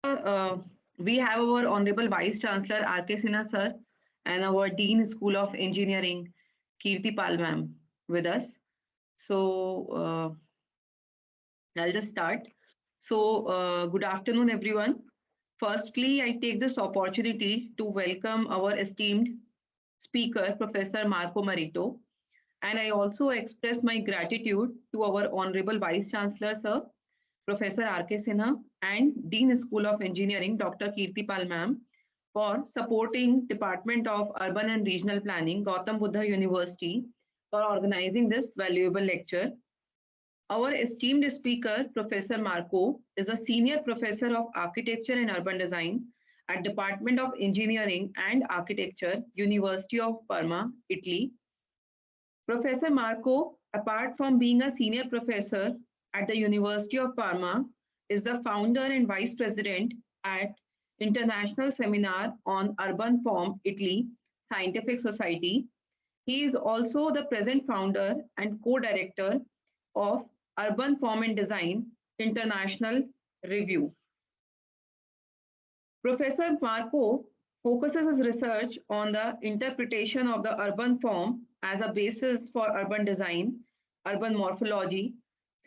We have our Honorable Vice Chancellor R.K. Sinha sir and our Dean School of Engineering Kirti Pal ma'am with us. So I'll just start. Good afternoon, everyone. Firstly, I take this opportunity to welcome our esteemed speaker, Professor Marco Maretto, and I also express my gratitude to our Honorable Vice Chancellor, Sir, Professor R.K. Sinha, and Dean School of Engineering, Dr. Kirti Pal ma'am, for supporting Department of Urban and Regional Planning, Gautam Buddha University, for organizing this valuable lecture. Our esteemed speaker, Professor Marco, is a senior professor of architecture and urban design at Department of Engineering and Architecture, University of Parma, Italy. Professor Marco, apart from being a senior professor at the University of Parma, is the founder and vice president at International Seminar on Urban Form Italy Scientific Society. He is also the present founder and co-director of Urban Form and Design International Review. Professor Marco focuses his research on the interpretation of the urban form as a basis for urban design, urban morphology.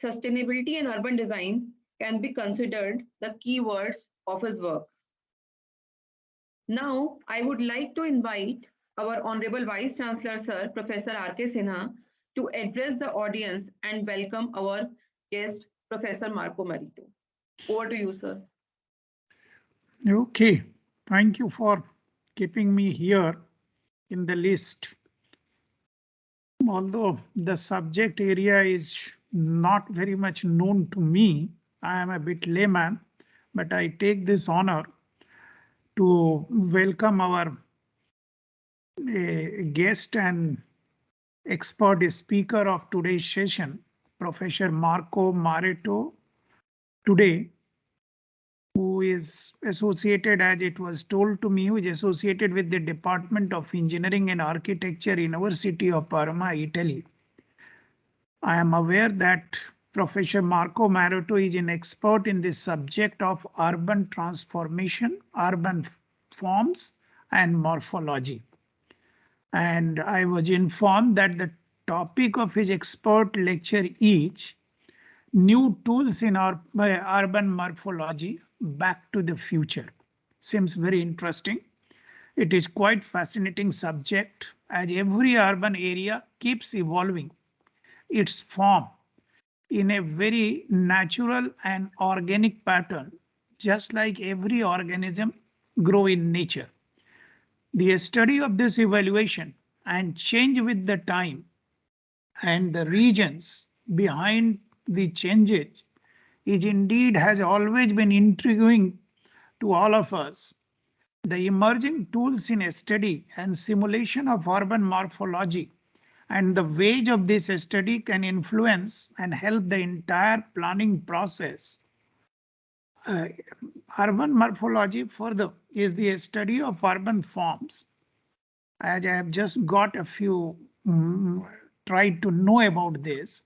Sustainability and urban design can be considered the keywords of his work. Now, I would like to invite our Honorable Vice Chancellor, Sir, Professor R.K. Sinha, to address the audience and welcome our guest, Professor Marco Maretto. Over to you, sir. Okay, thank you for keeping me here in the list. Although the subject area is not very much known to me, I am a bit layman, but I take this honor to welcome our guest and expert speaker of today's session, Professor Marco Maretto, today, who is associated, as it was told to me, who is associated with the Department of Engineering and Architecture, University of Parma, Italy. I am aware that Professor Marco Maretto is an expert in the subject of urban transformation, urban forms, and morphology. And I was informed that the topic of his expert lecture is New Tools in Urban Morphology, Back to the Future. Seems very interesting. It is quite fascinating subject as every urban area keeps evolving its form in a very natural and organic pattern, just like every organism grow in nature. The study of this evaluation and change with the time and the regions behind the changes is indeed has always been intriguing to all of us. The emerging tools in study and simulation of urban morphology and the wage of this study can influence and help the entire planning process. Urban morphology further is the study of urban forms. As I have just got a few tried to know about this,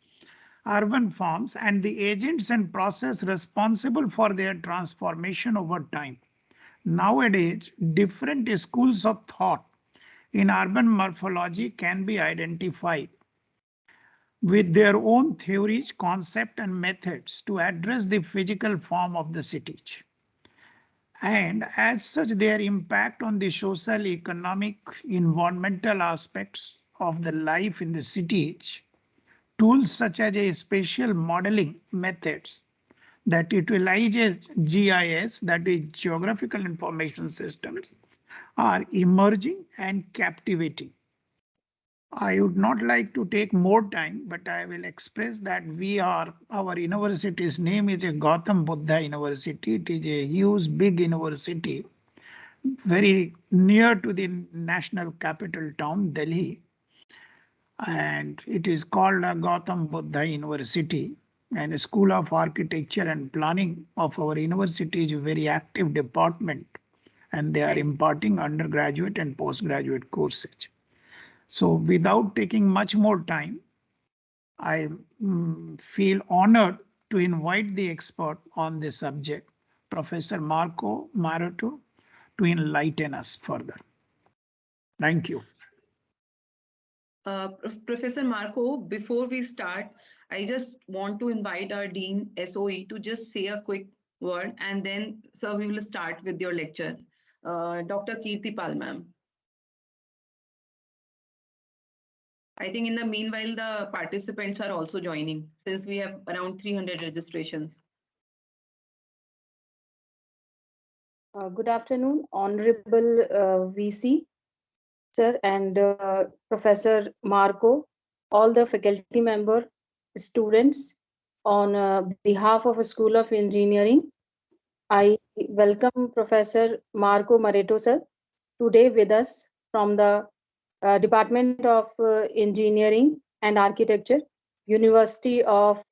urban forms and the agents and process responsible for their transformation over time. Nowadays, different schools of thought in urban morphology can be identified with their own theories, concepts, and methods to address the physical form of the city. And as such, their impact on the social, economic, environmental aspects of the life in the cities. Tools such as a spatial modeling methods that utilizes GIS, that is Geographical Information Systems, are emerging and captivating. I would not like to take more time, but I will express that our university's name is a Gautam Buddha University. It is a huge, big university, very near to the national capital town, Delhi. And it is called a Gautam Buddha University. And the School of Architecture and Planning of our university is a very active department, and they are imparting undergraduate and postgraduate courses. So without taking much more time, I feel honored to invite the expert on this subject, Professor Marco Maretto to enlighten us further. Thank you. Professor Marco, before we start, I just want to invite our Dean SOE to just say a quick word, and then, sir, we will start with your lecture. Dr. Kirti Pal, ma'am. I think in the meanwhile, the participants are also joining, since we have around 300 registrations. Good afternoon, Honorable VC, sir, and Professor Marco, all the faculty member, students. On behalf of a School of Engineering, I welcome Professor Marco Maretto, sir, today with us from the Department of Engineering and Architecture, University of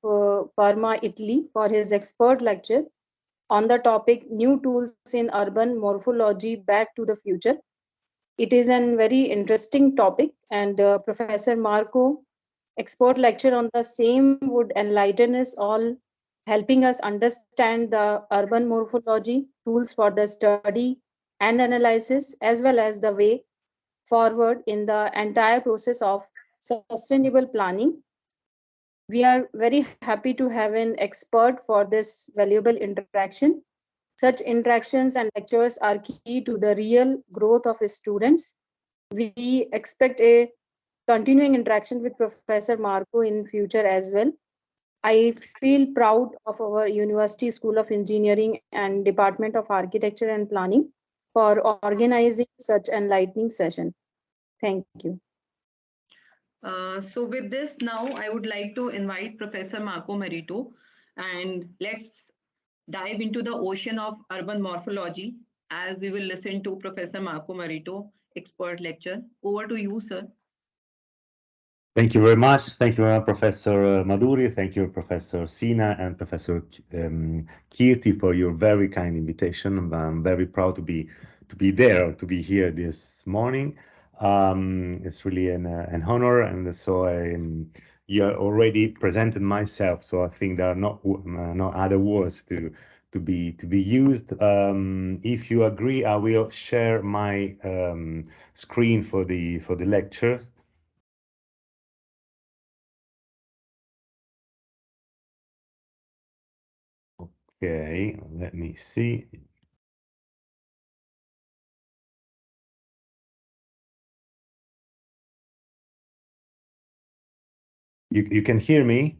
Parma, Italy, for his expert lecture on the topic New Tools in Urban Morphology Back to the Future. It is a very interesting topic, and Professor Marco expert lecture on the same would enlighten us all, helping us understand the urban morphology, tools for the study and analysis, as well as the way forward in the entire process of sustainable planning. We are very happy to have an expert for this valuable interaction. Such interactions and lectures are key to the real growth of students. We expect a continuing interaction with Professor Marco in future as well. I feel proud of our University School of Engineering and Department of Architecture and Planning for organizing such enlightening session. Thank you. So with this, now I would like to invite Professor Marco Maretto, and let's dive into the ocean of urban morphology as we will listen to Professor Marco Maretto expert lecture. Over to you, sir. Thank you very much. Thank you, Professor Maduri. Thank you, Professor Sina and Professor Kirti for your very kind invitation. I'm very proud to be there, to be here this morning. It's really an honor, and so you already presented myself. So I think there are no other words to be used. If you agree, I will share my screen for the lecture. Okay, let me see. You can hear me?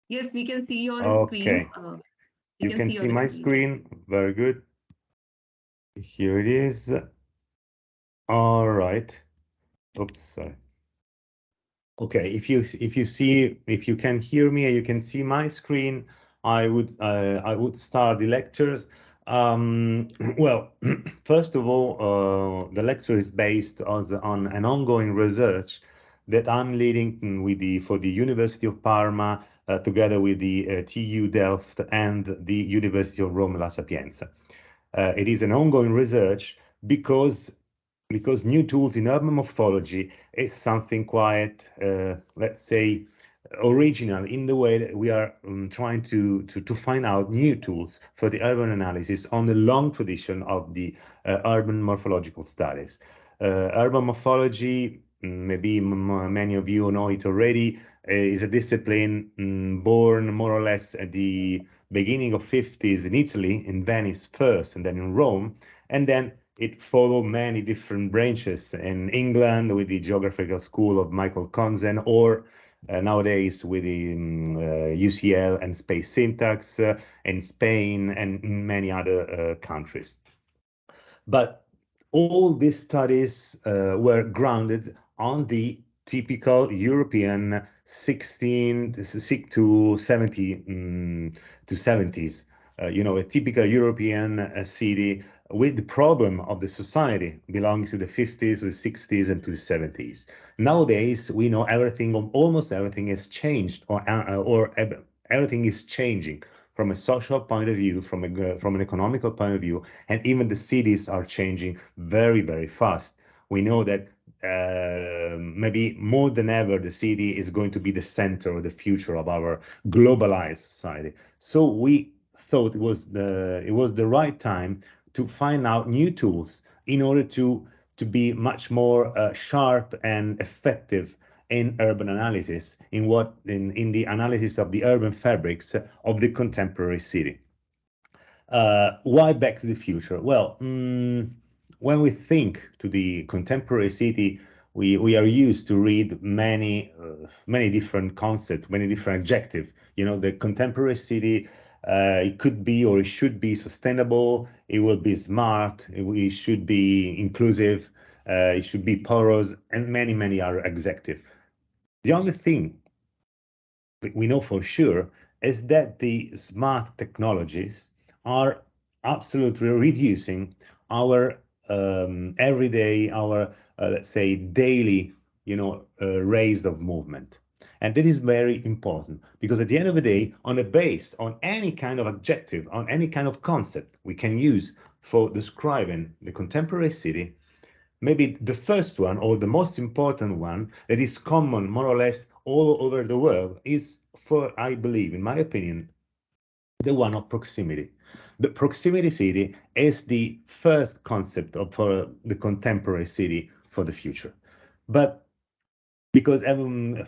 Yes, we can see your Okay. screen. You can see my screen. Very good. Here it is. All right. Oops, sorry. Okay, if you can hear me and you can see my screen, I would start the lectures. Well, first of all, the lecture is based on an ongoing research that I'm leading for the University of Parma, together with the TU Delft and the University of Rome La Sapienza. It is an ongoing research because new tools in urban morphology is something quite, let's say, original in the way that we are trying to find out new tools for the urban analysis on the long tradition of the urban morphological studies. Urban morphology, maybe many of you know it already, is a discipline born more or less at the beginning of 50s in Italy, in Venice first, and then in Rome, and then it followed many different branches in England with the Geographical School of Michael Conzen, or nowadays with the UCL and Space Syntax, in Spain and in many other countries. But all these studies were grounded on the typical European 16 to 70 to 70s. A typical European city with the problem of the society belonging to the 50s, to the 60s, and to the 70s. Nowadays, we know almost everything has changed, or everything is changing from a social point of view, from an economical point of view, and even the cities are changing very, very fast. We know that maybe more than ever, the city is going to be the center of the future of our globalized society. So we thought it was the right time to find out new tools in order to be much more sharp and effective in urban analysis, in the analysis of the urban fabrics of the contemporary city. Why Back to the Future? Well, when we think to the contemporary city, we are used to read many different concepts, many different adjectives. You know, the contemporary city, it could be or it should be sustainable. It will be smart. It should be inclusive. It should be porous, and many other adjectives. The only thing we know for sure is that the smart technologies are absolutely reducing our everyday, our let's say daily, rates of movement. And that is very important because at the end of the day, based on any kind of adjective, on any kind of concept we can use for describing the contemporary city, maybe the first one or the most important one that is common more or less all over the world is, I believe, in my opinion, the one of proximity. The proximity city is the first concept for the contemporary city for the future. But because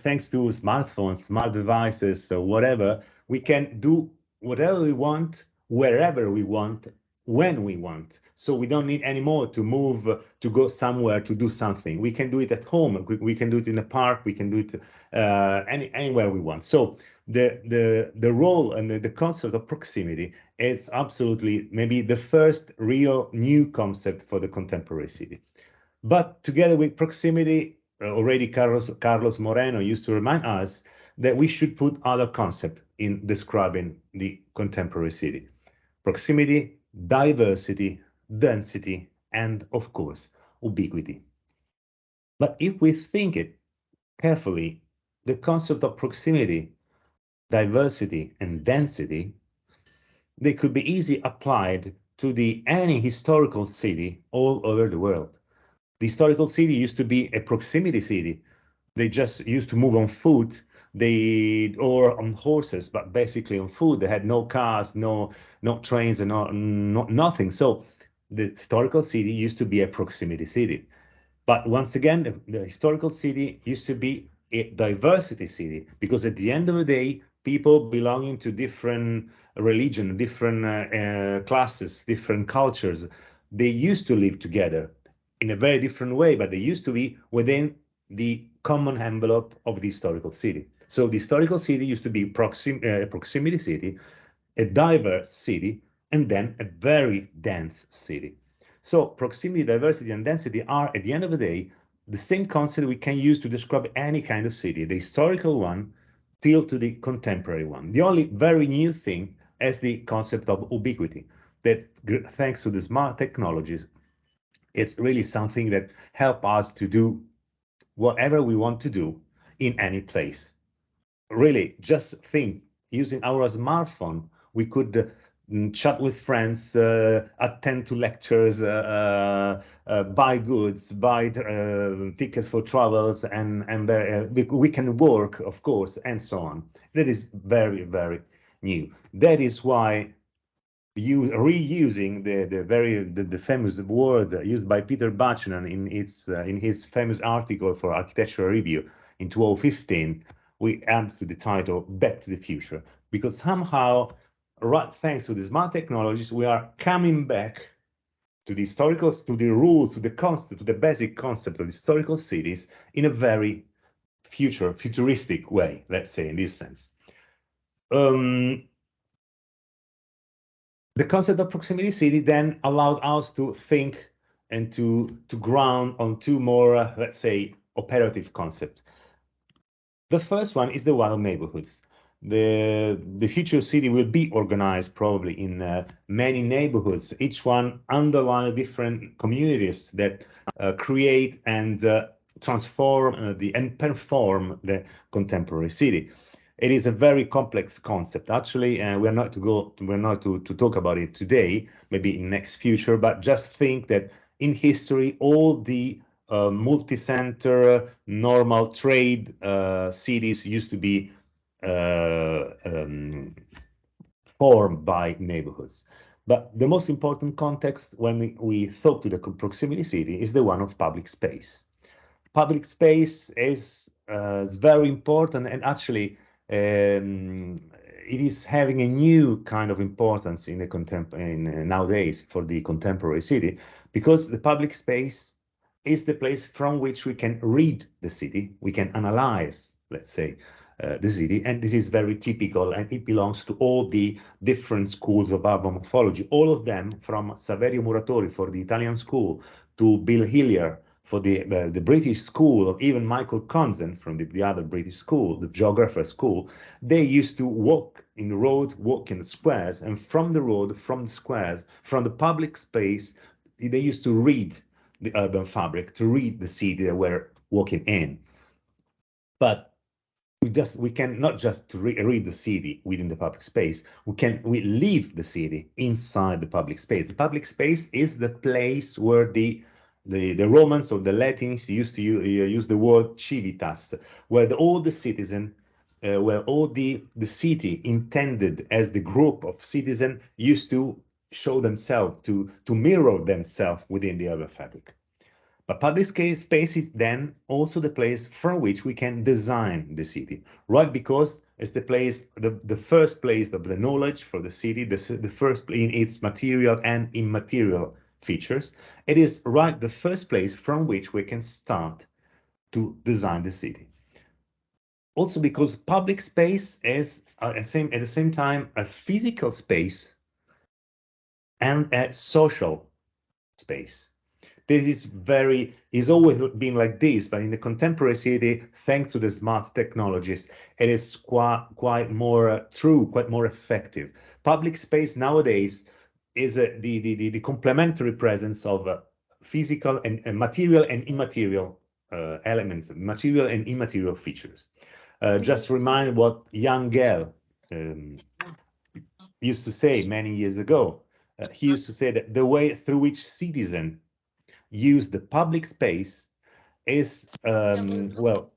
thanks to smartphones, smart devices, or whatever, we can do whatever we want, wherever we want, when we want. So we don't need anymore to move, to go somewhere to do something. We can do it at home. We can do it in a park. We can do it anywhere we want. So the role and the concept of proximity is absolutely maybe the first real new concept for the contemporary city. But together with proximity, already Carlos Moreno used to remind us that we should put other concepts in describing the contemporary city. Proximity, diversity, density, and of course, ubiquity. But if we think it carefully, the concept of proximity, diversity, and density, they could be easily applied to any historical city all over the world. The historical city used to be a proximity city. They just used to move on foot, or on horses, but basically on foot. They had no cars, no trains, and nothing. So the historical city used to be a proximity city. But once again, the historical city used to be a diversity city, because at the end of the day, people belonging to different religion, different classes, different cultures, they used to live together in a very different way, but they used to be within the common envelope of the historical city. So the historical city used to be a proximity city, a diverse city, and then a very dense city. So proximity, diversity, and density are, at the end of the day, the same concept we can use to describe any kind of city, the historical one till to the contemporary one. The only very new thing is the concept of ubiquity, that thanks to the smart technologies, it's really something that helps us to do whatever we want to do in any place. Really, just think, using our smartphone, we could chat with friends, attend to lectures, buy goods, buy tickets for travels, and we can work, of course, and so on. That is very, very new. That is why reusing the famous word used by Peter Buchanan in his famous article for Architectural Review in 2015, we add to the title Back to the Future, because somehow, right, thanks to the smart technologies, we are coming back to the rules, to the concept, to the basic concept of historical cities in a very futuristic way, let's say, in this sense. The concept of proximity city then allowed us to think and to ground on two more, let's say, operative concepts. The first one is the one of neighborhoods. The future city will be organized probably in many neighborhoods, each one underlying different communities that create and transform and perform the contemporary city. It is a very complex concept, actually, and we're not to talk about it today, maybe in next future, but just think that in history, all the multi-center, normal trade cities used to be formed by neighborhoods. But the most important context when we talk to the proximity city is the one of public space. Public space is very important, and actually it is having a new kind of importance in the nowadays for the contemporary city, because the public space is the place from which we can read the city, we can analyze, let's say, the city, and this is very typical, and it belongs to all the different schools of urban morphology, all of them, from Saverio Muratori for the Italian school to Bill Hillier for the British school, or even Michael Conzen from the other British school, the geographer school. They used to walk in the road, walk in the squares, and from the road, from the squares, from the public space, they used to read the urban fabric, to read the city they were walking in. But we can not just read the city within the public space, we live the city inside the public space. The public space is the place where the Romans or the Latins used to use the word civitas, where all the citizen, where all the city intended as the group of citizens used to show themselves, to mirror themselves within the urban fabric. But public space is then also the place from which we can design the city, right? Because it's the place, the first place of the knowledge for the city, the first in its material and immaterial features. It is right the first place from which we can start to design the city. Also because public space is at the same time a physical space and a social space. This is always been like this, but in the contemporary city, thanks to the smart technologies, it is quite more true, quite more effective. Public space nowadays is the complementary presence of physical and material and immaterial elements, material and immaterial features. Just remind what young Gell used to say many years ago. He used to say that the way through which citizen use the public space is, well,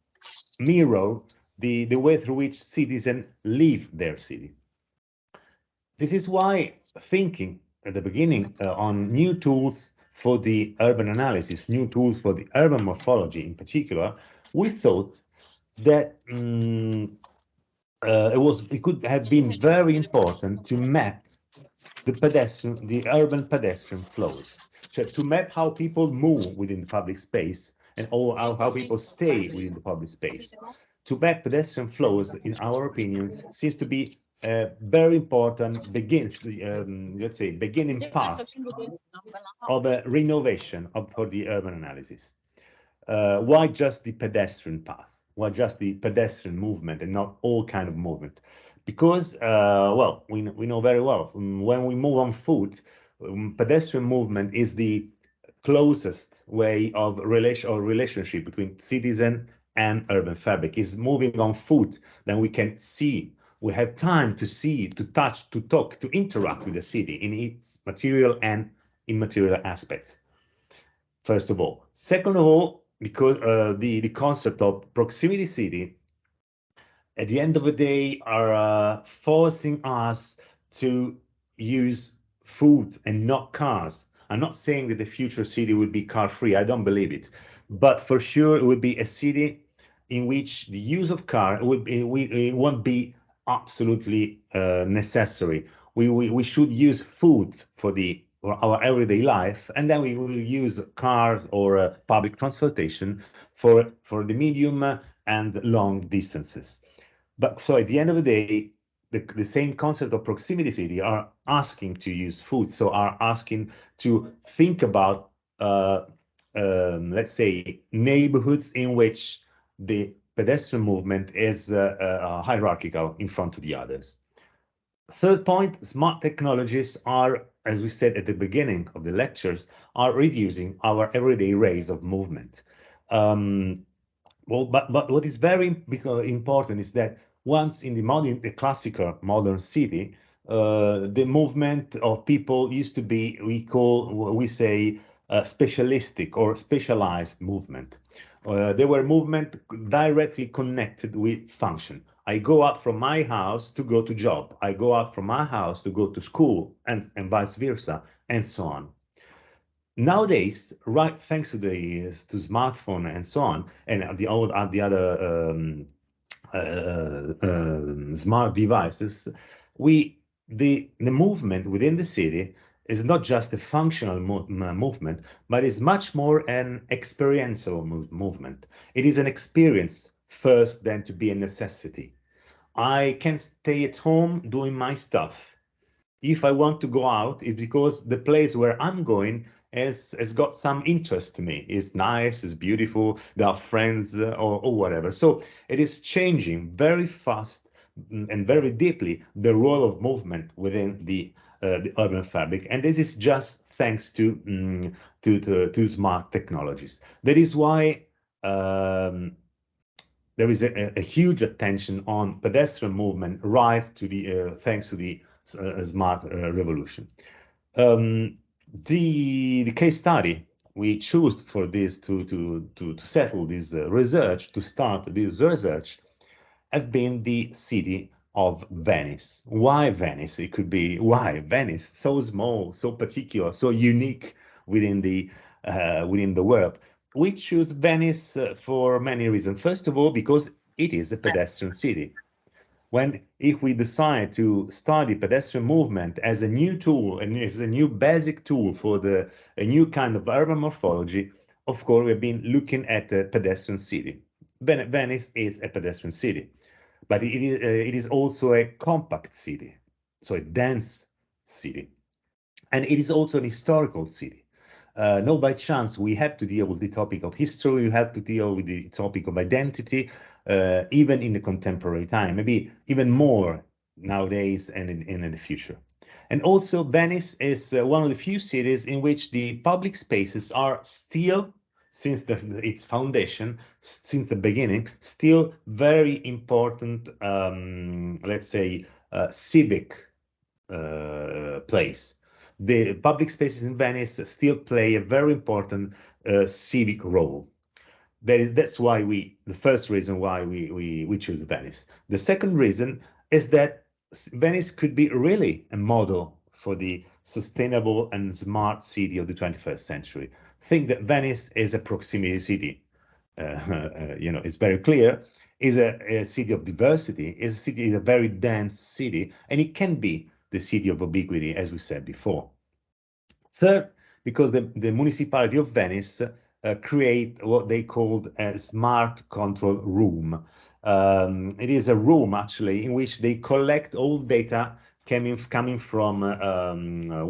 mirror the way through which citizens live their city. This is why thinking at the beginning on new tools for the urban analysis, new tools for the urban morphology in particular, we thought that it could have been very important to map the urban pedestrian flows. So to map how people move within the public space and how people stay within the public space. To map pedestrian flows, in our opinion, seems to be a very important let's say, beginning path of a renovation for the urban analysis. Why just the pedestrian path? Why just the pedestrian movement and not all kind of movement? Because, well, we know very well, when we move on foot, pedestrian movement is the closest way of relationship between citizen and urban fabric. Is moving on foot, then we can see, we have time to see, to touch, to talk, to interact with the city in its material and immaterial aspects. First of all. Second of all, because the concept of proximity city, at the end of the day, are forcing us to use food and not cars. I'm not saying that the future city will be car-free. I don't believe it. But for sure, it will be a city in which the use of car it won't be absolutely necessary. We should use food for our everyday life, and then we will use cars or public transportation for the medium and long distances. But so at the end of the day, the same concept of proximity city are asking to use food, so are asking to think about, let's say, neighborhoods in which the pedestrian movement is hierarchical in front of the others. Third point, smart technologies are, as we said at the beginning of the lectures, are reducing our everyday rays of movement. Well, but what is very important is that once in the classical modern city, the movement of people used to be, we say, specialistic or specialized movement. They were movement directly connected with function. I go out from my house to go to job. I go out from my house to go to school, and vice versa, and so on. Nowadays, right, thanks to the smartphone and so on, and the other smart devices, the movement within the city is not just a functional movement, but is much more an experiential movement. It is an experience first, then to be a necessity. I can stay at home doing my stuff. If I want to go out, it's because the place where I'm going has got some interest to me. It's nice, it's beautiful, there are friends or whatever. So it is changing very fast and very deeply the role of movement within the urban fabric. And this is just thanks to smart technologies. That is why there is a huge attention on pedestrian movement right to the thanks to the smart revolution. The case study we chose for this to settle this research, to start this research, have been the city of Venice. Why Venice? It could be why Venice, so small, so particular, so unique within the world. We choose Venice for many reasons. First of all, because it is a pedestrian city. If we decide to study pedestrian movement as a new tool and as a new basic tool for a new kind of urban morphology, of course, we've been looking at a pedestrian city. Venice is a pedestrian city, but it is also a compact city, so a dense city. And it is also an historical city. No, by chance, we have to deal with the topic of history, we have to deal with the topic of identity, even in the contemporary time, maybe even more nowadays and in the future. And also, Venice is one of the few cities in which the public spaces are still, since its foundation, since the beginning, still very important, let's say, civic place. The public spaces in Venice still play a very important civic role. That's why the first reason why we choose Venice. The second reason is that Venice could be really a model for the sustainable and smart city of the 21st century. Think that Venice is a proximity city. It's very clear, is a city of diversity, is a very dense city, and it can be the city of ubiquity, as we said before. Third, because the municipality of Venice create what they called a smart control room. It is a room, actually, in which they collect all data coming from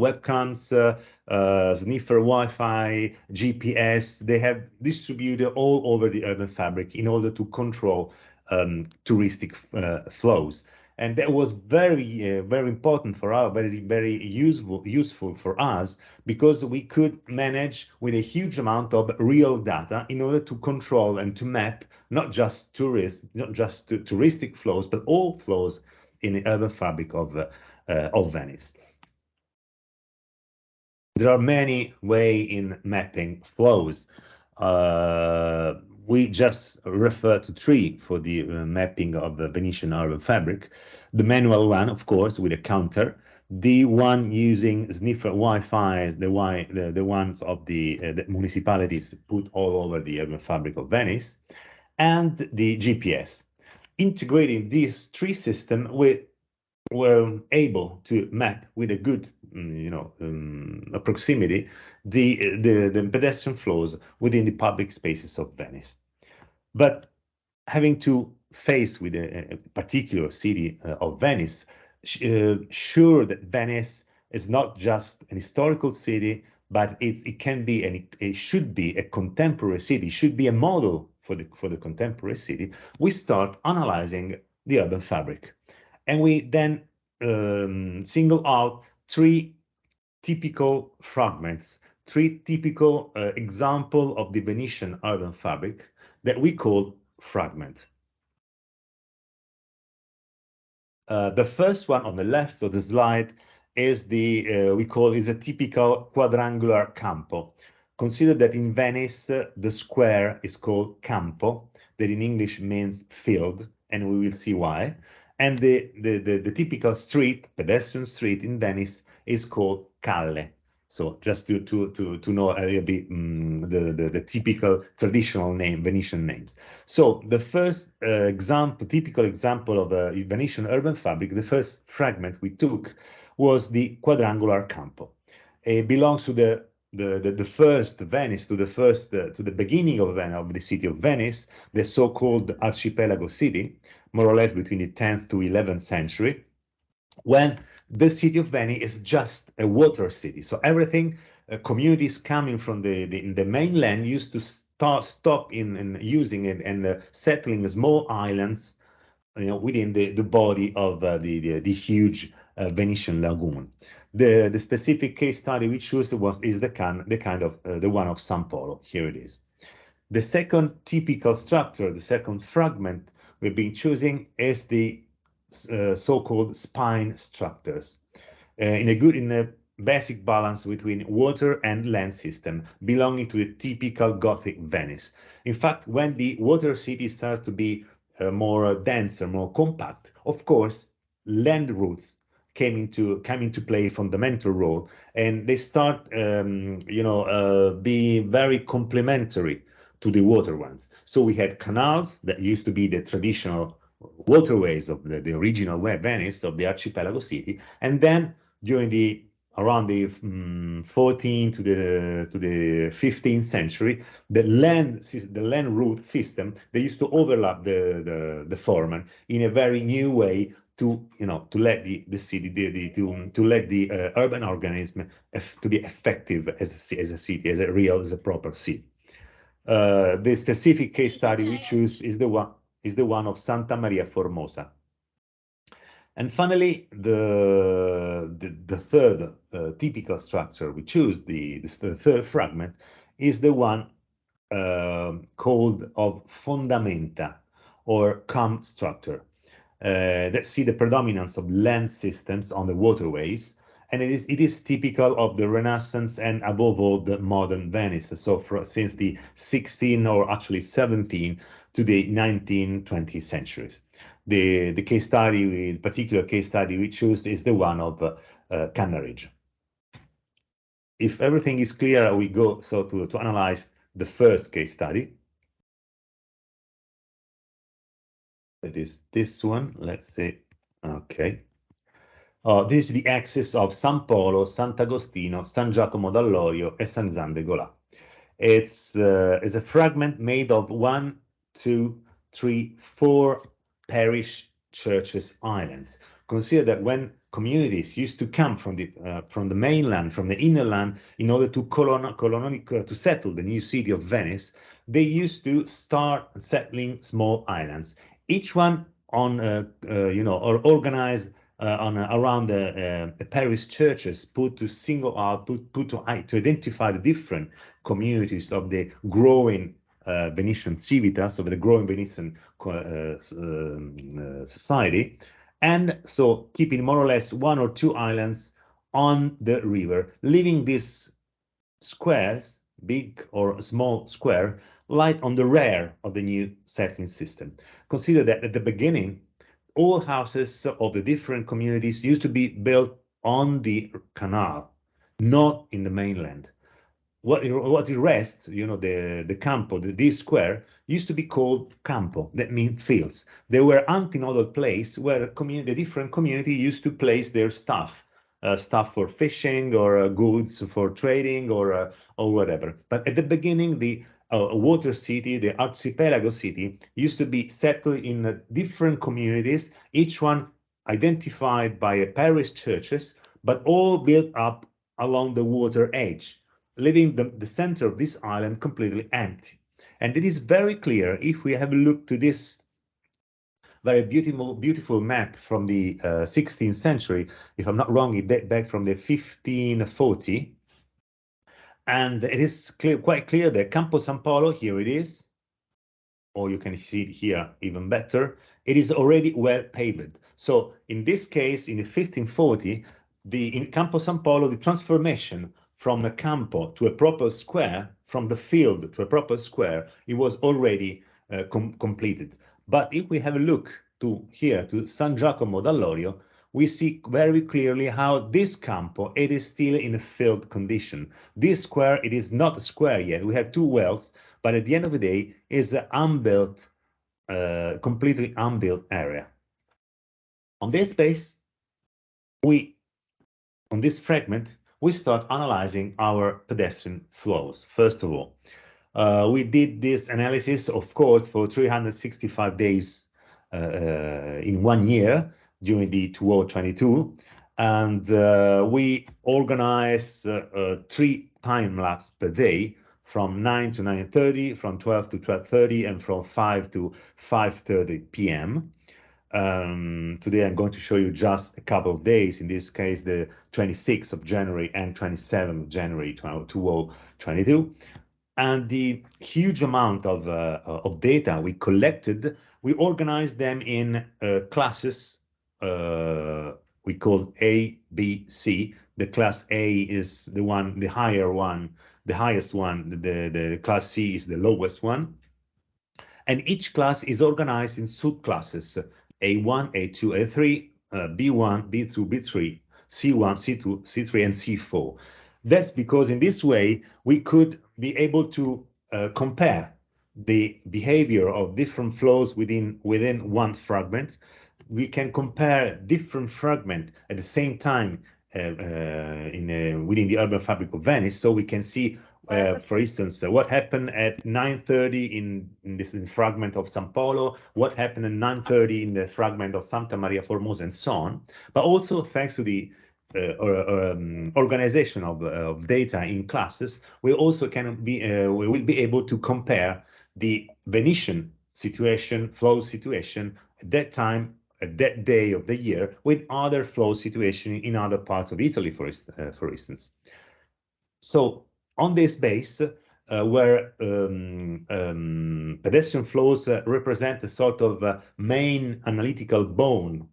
webcams, sniffer Wi-Fi, GPS. They have distributed all over the urban fabric in order to control touristic flows. And that was very, very important for us, very useful for us, because we could manage with a huge amount of real data in order to control and to map not just touristic flows, but all flows in the urban fabric of Venice. There are many ways in mapping flows. We just refer to three for the mapping of the Venetian urban fabric. The manual one, of course, with a counter. The one using sniffer Wi-Fi, the ones of the municipalities put all over the urban fabric of Venice, and the GPS. Integrating these three systems, were able to map with a good proximity the pedestrian flows within the public spaces of Venice. But having to face with a particular city of Venice, sure that Venice is not just an historical city, but it can be and it should be a contemporary city, should be a model for the contemporary city. We start analyzing the urban fabric, and we then single out three typical fragments, three typical example of the Venetian urban fabric that we call fragment. The first one on the left of the slide is we call is a typical quadrangular campo. Consider that in Venice, the square is called Campo, that in English means field, and we will see why. And the typical street, pedestrian street in Venice, is called Calle. So just to know a little bit the typical traditional name, Venetian names. So the first typical example of a Venetian urban fabric, the first fragment we took was the quadrangular Campo. It belongs to the first Venice, to the beginning of the city of Venice, the so-called archipelago city, more or less between the 10th to 11th century, when the city of Venice is just a water city. So everything, communities coming from the mainland used to stop in using it and settling small islands, within the body of the huge Venetian lagoon. The specific case study we chose is the one of San Polo. Here it is. The second typical structure, the second fragment we've been choosing is the so-called spine structures. In a basic balance between water and land system, belonging to the typical Gothic Venice. In fact, when the water city starts to be more denser, more compact, of course, land routes came into play a fundamental role, and they start, being very complementary to the water ones. So we had canals that used to be the traditional waterways of the original Venice, of the archipelago city, and then during around the 14th to the 15th century, the land route system, they used to overlap the former in a very new way to let the city to let the urban organism to be effective as a city, as a proper city. The specific case study we choose is the one of Santa Maria Formosa. And finally, the third typical structure we choose, the third fragment, is the one called of fondamenta, or camp structure. That see the predominance of land systems on the waterways, and it is typical of the Renaissance and above all the modern Venice. So since the 16th or actually 17th to the 19th, 20th centuries. The particular case study we choose is the one of Cannaregio. If everything is clear, we go to analyze the first case study. That is this one. Let's see. Okay. This is the axis of San Polo, Sant'Agostino, San Giacomo d'Allorio, and San Zan de Gola. It's a fragment made of 1, 2, 3, 4 parish churches islands. Consider that when communities used to come from the mainland, from the inner land, in order to settle the new city of Venice, they used to start settling small islands, each one on or organized around the parish churches, put to identify the different communities of the growing Venetian civitas, of the growing Venetian society, and so keeping more or less 1 or 2 islands on the river, leaving these squares, big or small square, light on the rear of the new settling system. Consider that at the beginning, all houses of the different communities used to be built on the canal, not in the mainland. What it rests, the campo, this square, used to be called campo, that means fields. They were antinodal place where the different community used to place their stuff for fishing or goods for trading or whatever. But at the beginning, the water city, the archipelago city, used to be settled in different communities, each one identified by a parish churches, but all built up along the water edge, leaving the center of this island completely empty. And it is very clear if we have a look to this very beautiful map from the 16th century. If I'm not wrong, it dates back from the 1540. And it is quite clear that Campo San Polo, here it is, or you can see it here even better, it is already well paved. So in this case, in the 1540, in Campo San Polo, the transformation from a campo to a proper square, from the field to a proper square, it was already completed. But if we have a look to here, to San Giacomo d'Allorio, we see very clearly how this campo, it is still in a field condition. This square, it is not a square yet. We have two wells, but at the end of the day, is an unbuilt, completely unbuilt area. On this space, on this fragment, we start analyzing our pedestrian flows. First of all, we did this analysis, of course, for 365 days in 1 year during the 2022, and we organize 3 time lapse per day from 9 to 9:30, from 12 to 12:30, and from 5 to 5:30 p.m. Today I'm going to show you just a couple of days, in this case the 26th of January and 27th of January 2022. And the huge amount of data we collected, we organized them in classes we call A, B, C. The class A is the one, the higher one, the highest one. The class C is the lowest one. And each class is organized in subclasses: A1, A2, A3, B1, B2, B3, C1, C2, C3, and C4. That's because in this way, we could be able to compare the behavior of different flows within one fragment. We can compare different fragments at the same time within the urban fabric of Venice, so we can see for instance, what happened at 9:30 in this fragment of San Polo, what happened at 9:30 in the fragment of Santa Maria Formosa, and so on. But also thanks to the organization of data in classes, we also we will be able to compare the Venetian situation, flow situation at that time, at that day of the year, with other flow situation in other parts of Italy, for instance. So on this base, where pedestrian flows represent a sort of main analytical bone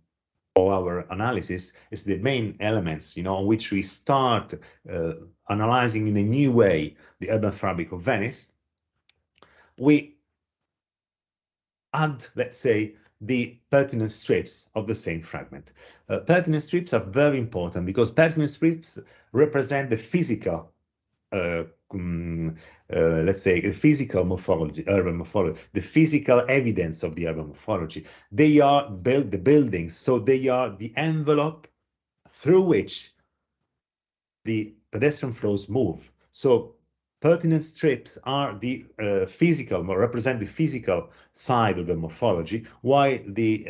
of our analysis, is the main elements, on which we start analyzing in a new way the urban fabric of Venice. We add, let's say, the pertinent strips of the same fragment. Pertinent strips are very important because pertinent strips represent the physical let's say, the physical morphology, urban morphology, the physical evidence of the urban morphology. They are the buildings, so they are the envelope through which the pedestrian flows move. So pertinent strips are the represent the physical side of the morphology, while the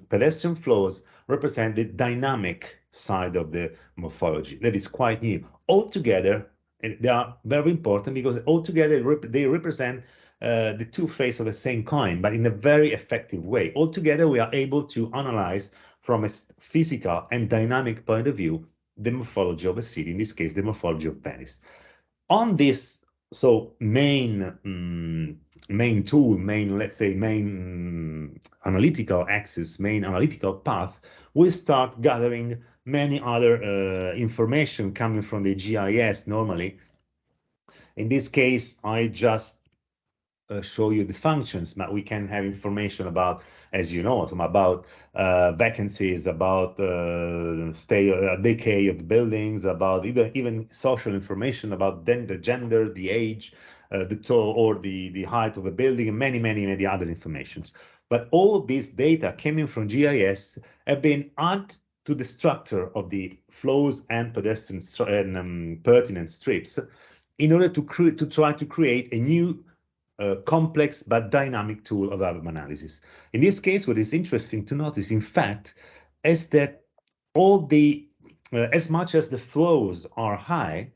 pedestrian flows represent the dynamic side of the morphology. That is quite new. Altogether, they are very important because altogether they represent the two faces of the same coin, but in a very effective way. Altogether, we are able to analyze from a physical and dynamic point of view the morphology of a city, in this case, the morphology of Venice. On this main tool, let's say, main analytical axis, main analytical path, we start gathering many other information coming from the GIS normally. In this case, I just show you the functions, but we can have information about, as you know, about vacancies, about decay of buildings, about even social information about the gender, the age, the tall or the height of a building, and many other informations. But all these data coming from GIS have been added to the structure of the flows and pedestrian and pertinent strips in order to try to create a new complex but dynamic tool of urban analysis. In this case, what is interesting to notice, in fact, is that all the, as much as the flows are high,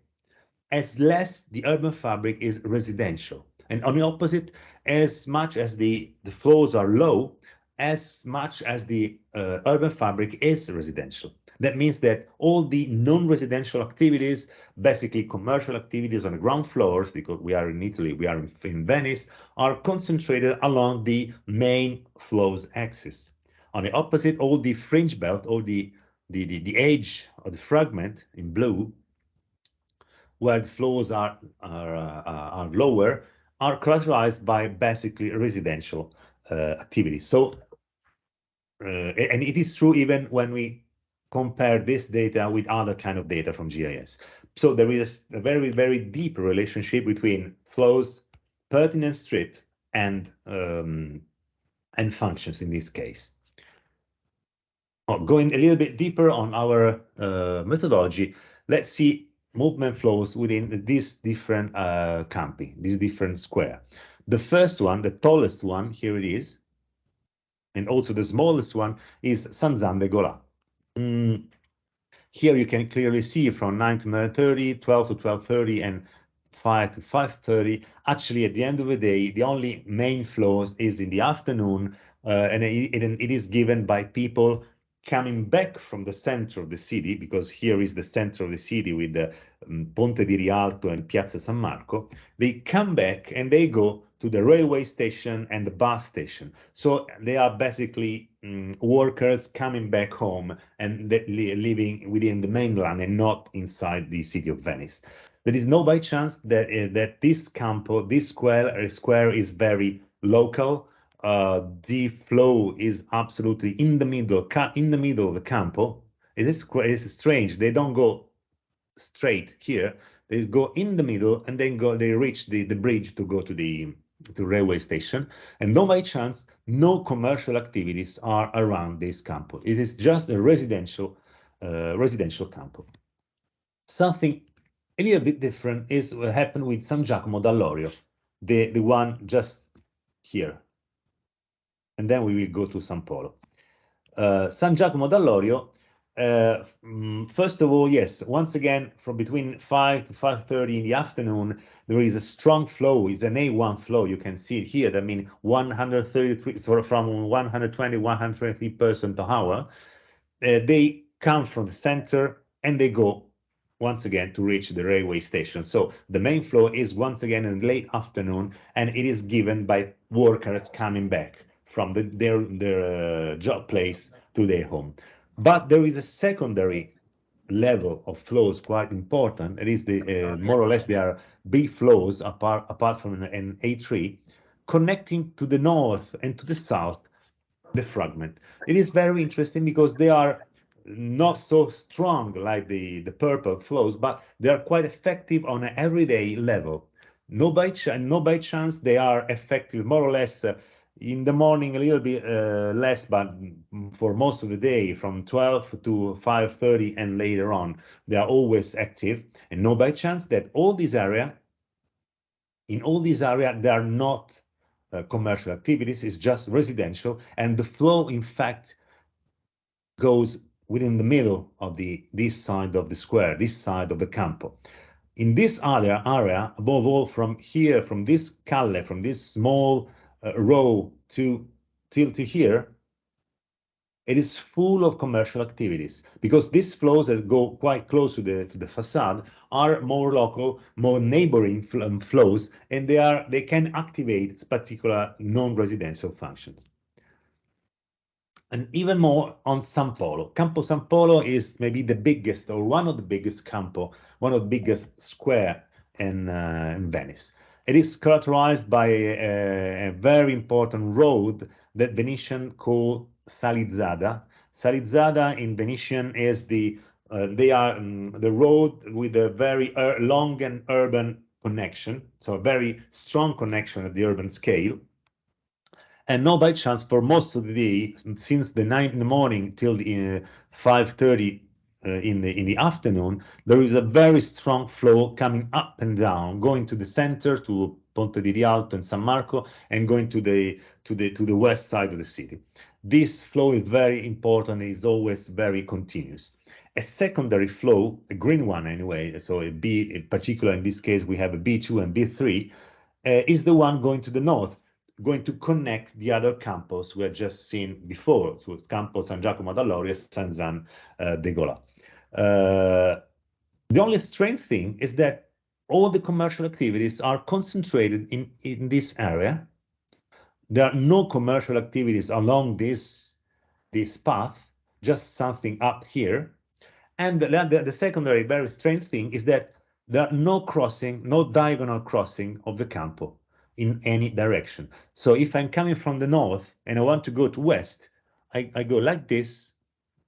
as less the urban fabric is residential. And on the opposite, as much as the flows are low, as much as the urban fabric is residential. That means that all the non-residential activities, basically commercial activities on the ground floors, because we are in Italy, we are in Venice, are concentrated along the main flows axis. On the opposite, all the fringe belt, all the edge of the fragment in blue, where the flows are lower, are characterized by basically residential activities. So, and it is true even when we compare this data with other kind of data from GIS. So there is a very, very deep relationship between flows, pertinence strip, and functions in this case. Going a little bit deeper on our methodology, let's see movement flows within these different campi, these different square. The first one, the tallest one, here it is, and also the smallest one is Sanzan de Gola. Here you can clearly see from 9 to 9:30, 12 to 12:30, and 5 to 5:30. Actually, at the end of the day, the only main flows is in the afternoon, and it is given by people coming back from the center of the city, because here is the center of the city with the Ponte di Rialto and Piazza San Marco. They come back and they go to the railway station and the bus station. So they are basically workers coming back home and living within the mainland and not inside the city of Venice. There is no by chance that that this campo, this square is very local. The flow is absolutely in the middle of the campo. It is strange. They don't go straight here. They go in the middle and then they reach the bridge to go to the railway station. And no by chance, no commercial activities are around this campo. It is just a residential campo. Something a little bit different is what happened with San Giacomo d'Allorio, the one just here. And then we will go to San Polo. San Giacomo d'Allorio, first of all, yes, once again, from between 5 to 5:30 in the afternoon, there is a strong flow. It's an A1 flow. You can see it here. That means 133, so from 120, 123 person per hour. They come from the center and they go once again to reach the railway station. So the main flow is once again in late afternoon, and it is given by workers coming back from their job place to their home. But there is a secondary level of flows quite important. It is the more or less they are B flows apart from an A3, connecting to the north and to the south the fragment. It is very interesting because they are not so strong like the purple flows, but they are quite effective on an everyday level. No by chance they are effective more or less in the morning a little bit less, but for most of the day from 12 to 5:30 and later on, they are always active. And no by chance that in all these areas, they are not commercial activities, it's just residential, and the flow, in fact, goes within the middle of this side of the square, this side of the campo. In this other area, above all, from here, from this calle, from this small row till to here, it is full of commercial activities, because these flows that go quite close to the facade are more local, more neighboring flows, and they can activate particular non-residential functions. And even more on San Polo. Campo San Polo is maybe the biggest or one of the biggest campo, one of the biggest square in Venice. It is characterized by a very important road that Venetian call Salizzada. Salizzada in Venetian is the road with a very long and urban connection, so a very strong connection at the urban scale. And no by chance, for most of the day, since the 9 in the morning till the 5:30 in the afternoon, there is a very strong flow coming up and down, going to the center, to Ponte di Rialto and San Marco, and going to the west side of the city. This flow is very important, is always very continuous. A secondary flow, a green one anyway, so a B, in particular in this case we have a B2 and B3, is the one going to the north, going to connect the other campos we had just seen before, so it's Campo San Giacomo d'Allorio, Sanzan de Gola. The only strange thing is that all the commercial activities are concentrated in this area. There are no commercial activities along this path, just something up here. And the secondary very strange thing is that there are no crossing, no diagonal crossing of the campo in any direction. So if I'm coming from the north and I want to go to west, I go like this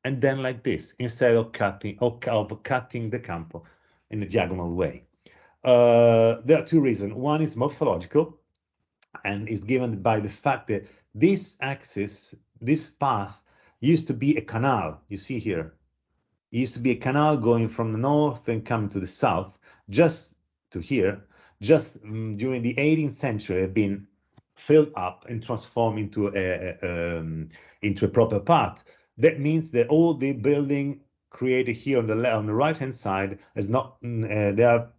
and then like this, instead of cutting the campo in a diagonal way. There are two reasons. One is morphological, and is given by the fact that this axis, this path, used to be a canal. You see here, it used to be a canal going from the north and coming to the south, just to here, just during the 18th century, have been filled up and transformed into a proper path. That means that all the building created here on the right hand side is not they are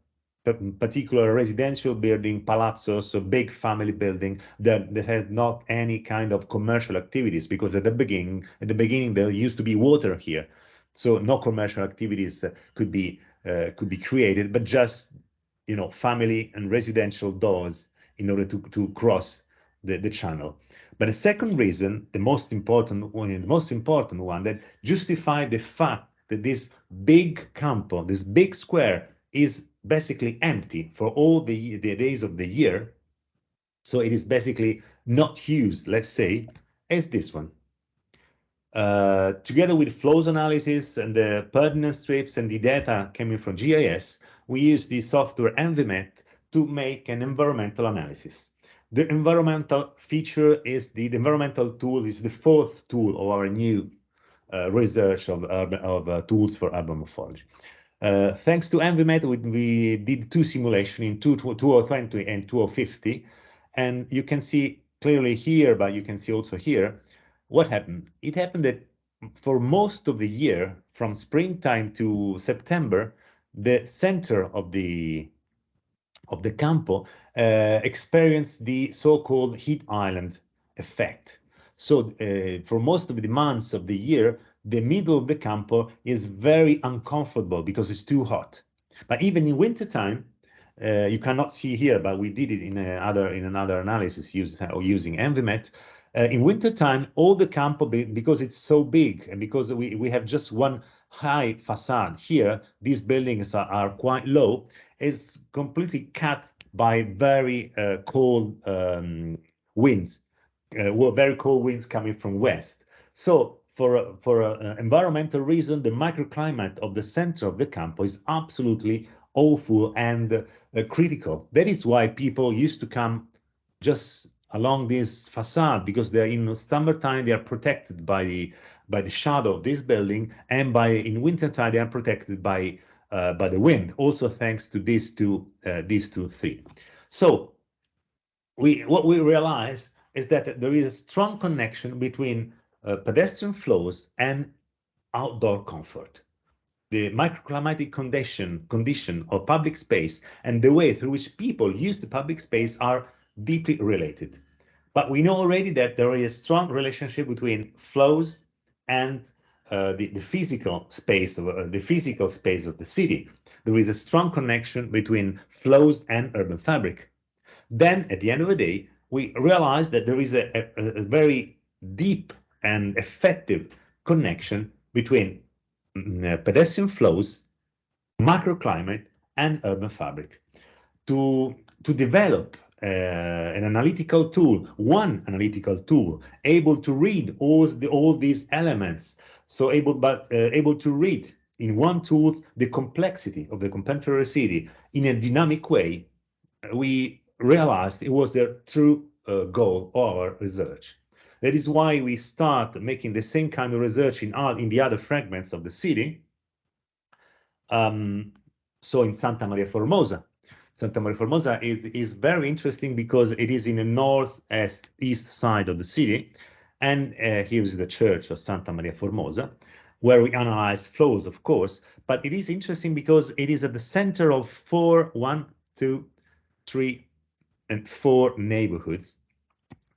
particular residential building, palazzos, so big family building that had not any kind of commercial activities, because at the beginning there used to be water here. So no commercial activities could be created, but just, you know, family and residential doors in order to cross the channel. But the second reason, the most important one that justified the fact that this big campo, this big square, is basically empty for all the days of the year, so it is basically not used, let's say, is this one. Together with flows analysis and the pertinent strips and the data coming from GIS, we use the software EnviMet to make an environmental analysis. The environmental feature is the environmental tool is the fourth tool of our new research of tools for urban morphology. Thanks to EnviMet, we did two simulations in 2020 and 2050, and you can see clearly here, but you can see also here, what happened. It happened that for most of the year, from springtime to September, the center of the campo experienced the so-called heat island effect. So for most of the months of the year, the middle of the campo is very uncomfortable because it's too hot. But even in wintertime, you cannot see here, but we did it in another analysis using EnviMet. In wintertime, all the campo, because it's so big and because we have just one high facade here, these buildings are quite low, is completely cut by very cold winds, very cold winds coming from west. So for an environmental reason, the microclimate of the center of the campo is absolutely awful and critical. That is why people used to come just along this facade, because they're in summertime, they are protected by the shadow of this building, and in wintertime they are protected by the wind, also thanks to these two three. So what we realize is that there is a strong connection between pedestrian flows and outdoor comfort. The microclimatic condition of public space and the way through which people use the public space are deeply related. But we know already that there is a strong relationship between flows and the physical space of the city. There is a strong connection between flows and urban fabric. Then, at the end of the day, we realize that there is a very deep and effective connection between pedestrian flows, microclimate, and urban fabric. To develop an analytical tool, one analytical tool, able to read all these elements, so able to read in one tool the complexity of the contemporary city in a dynamic way, we realized it was the true goal of our research. That is why we start making the same kind of research in the other fragments of the city. So in Santa Maria Formosa. Santa Maria Formosa is very interesting because it is in the northeast side of the city. And here is the church of Santa Maria Formosa, where we analyze flows, of course. But it is interesting because it is at the center of 4 neighborhoods,